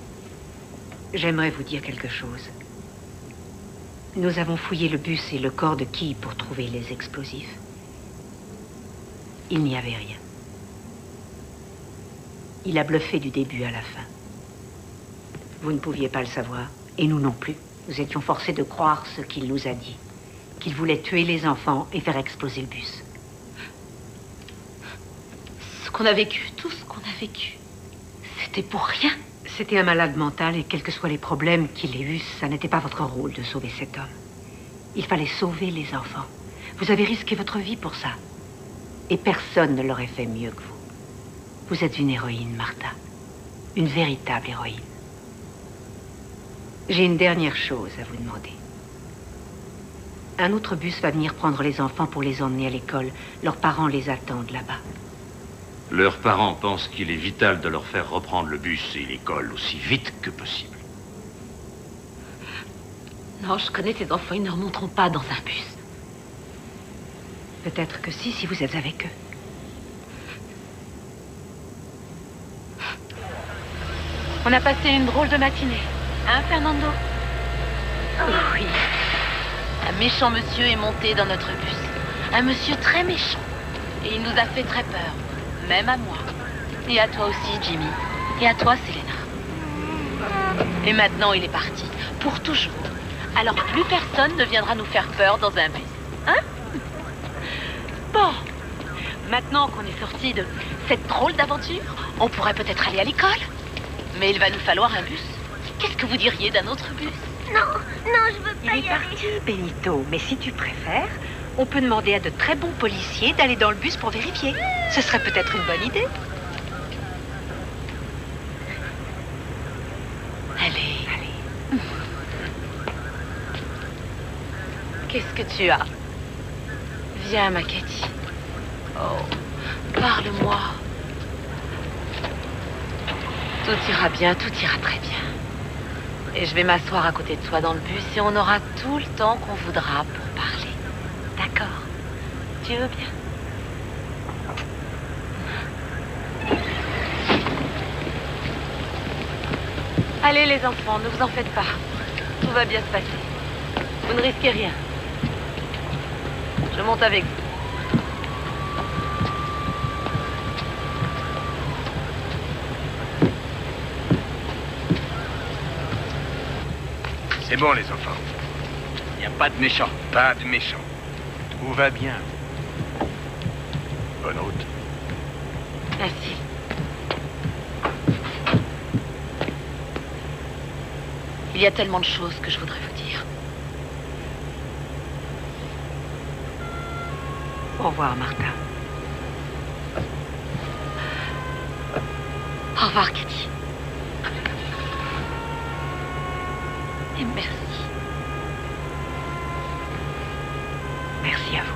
j'aimerais vous dire quelque chose. Nous avons fouillé le bus et le corps de Key pour trouver les explosifs. Il n'y avait rien. Il a bluffé du début à la fin. Vous ne pouviez pas le savoir, et nous non plus. Nous étions forcés de croire ce qu'il nous a dit. Qu'il voulait tuer les enfants et faire exploser le bus. Ce qu'on a vécu, tout ce qu'on a vécu, c'était pour rien. C'était un malade mental et quels que soient les problèmes qu'il ait eus, ça n'était pas votre rôle de sauver cet homme. Il fallait sauver les enfants. Vous avez risqué votre vie pour ça. Et personne ne l'aurait fait mieux que vous. Vous êtes une héroïne, Martha. Une véritable héroïne. J'ai une dernière chose à vous demander. Un autre bus va venir prendre les enfants pour les emmener à l'école. Leurs parents les attendent là-bas. Leurs parents pensent qu'il est vital de leur faire reprendre le bus et l'école aussi vite que possible. Non, je connais ces enfants, ils ne remonteront pas dans un bus. Peut-être que si vous êtes avec eux. On a passé une drôle de matinée. Hein, Fernando? Oui. Un méchant monsieur est monté dans notre bus. Un monsieur très méchant. Et il nous a fait très peur. Même à moi. Et à toi aussi, Jimmy. Et à toi, Selena. Et maintenant, il est parti. Pour toujours. Alors plus personne ne viendra nous faire peur dans un bus. Hein? Bon. Maintenant qu'on est sorti de cette drôle d'aventure, on pourrait peut-être aller à l'école. Mais il va nous falloir un bus. Qu'est-ce que vous diriez d'un autre bus? Non, je veux pas y aller. Il est parti, Benito. Mais si tu préfères, on peut demander à de très bons policiers d'aller dans le bus pour vérifier. Ce serait peut-être une bonne idée. Allez. Qu'est-ce que tu as? Viens, ma Cathy. Oh, parle-moi. Tout ira bien, tout ira très bien. Et je vais m'asseoir à côté de toi dans le bus et on aura tout le temps qu'on voudra pour parler. D'accord? Tu veux bien? Allez les enfants, ne vous en faites pas. Tout va bien se passer. Vous ne risquez rien. Je monte avec vous. C'est bon, les enfants. Il n'y a pas de méchants. Pas de méchants. Tout va bien. Bonne route. Merci. Il y a tellement de choses que je voudrais vous dire. Au revoir, Martha. Au revoir, Cathy. Et merci. Merci à vous.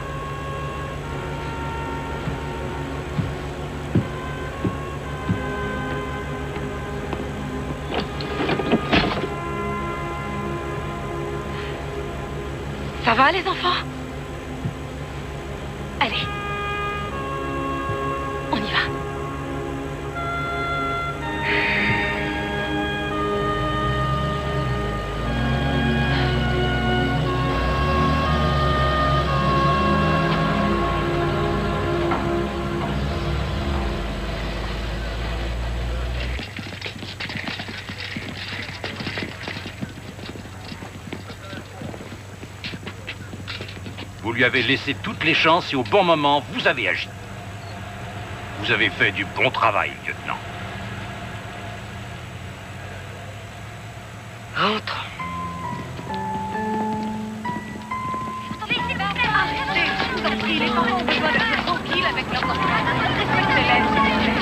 Ça va, les enfants? Allez. On y va. Vous lui avez laissé toutes les chances et au bon moment, vous avez agi. Vous avez fait du bon travail, lieutenant. Rentre. Arrêtez, je vous en prie, les enfants ont besoin d'être tranquilles avec leurs enfants. Respectez-les, s'il vous plaît.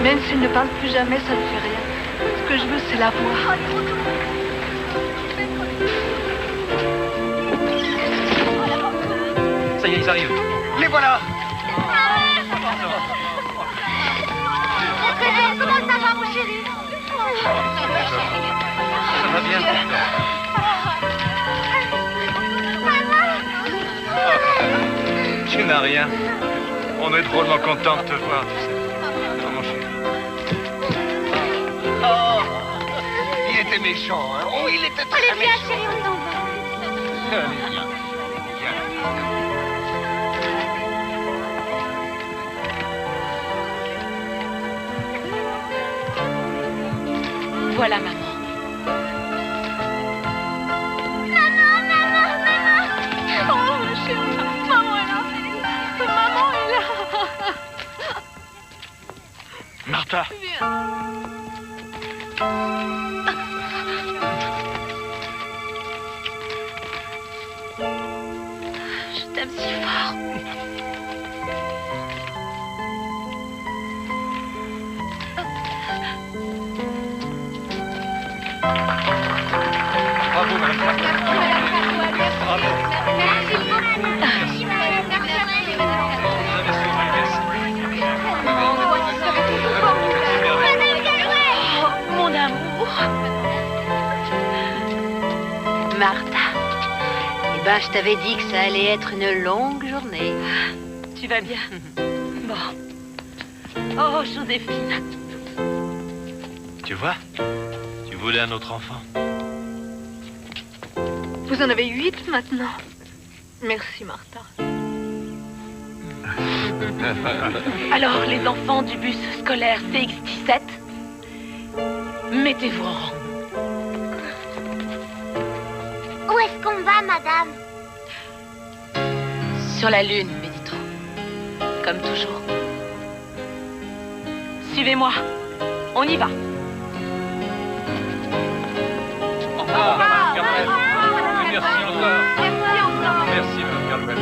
Même s'il ne parle plus jamais, ça ne fait rien. Ce que je veux, c'est la voir. Ça y est, ils arrivent. Les voilà. Comment ça va, mon chéri? Ça va bien. Tu n'as rien. On est drôlement content de te voir, tu sais. Oh, mon chéri. Oh, il était méchant, hein? Oh, il était très Allez, viens, méchant. chérie, on s'en va. Allez, viens. Voilà, maman. Oh, ma chérie, maman est là. Maman est là. Martha. Viens. Je t'aime si fort. Bravo, madame. Bravo. Merci beaucoup. Oh, mon amour. Martha. Eh ben, je t'avais dit que ça allait être une longue journée. Tu vas bien? Bon. Oh, Joséphine. Tu vois? Tu voulais un autre enfant. Vous en avez 8 maintenant. Merci, Martha. Alors, les enfants du bus scolaire CX-17, mettez-vous en rang. Où est-ce qu'on va, madame? Sur la lune, Benito. Comme toujours. Suivez-moi. On y va. Au revoir, madame Carmel. Merci encore. Merci encore. Merci, madame Carmel.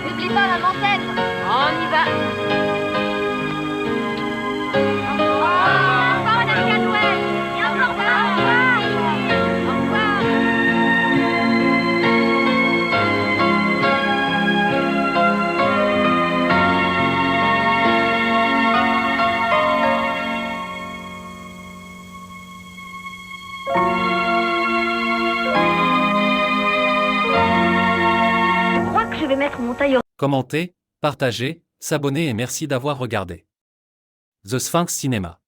N'oublie pas la mantelle. On y va. Au revoir, madame Cadwell. Et au revoir. Au revoir. vais mettre mon tailleur. Commentez, partagez, s'abonner et merci d'avoir regardé. The Sphinx Cinéma.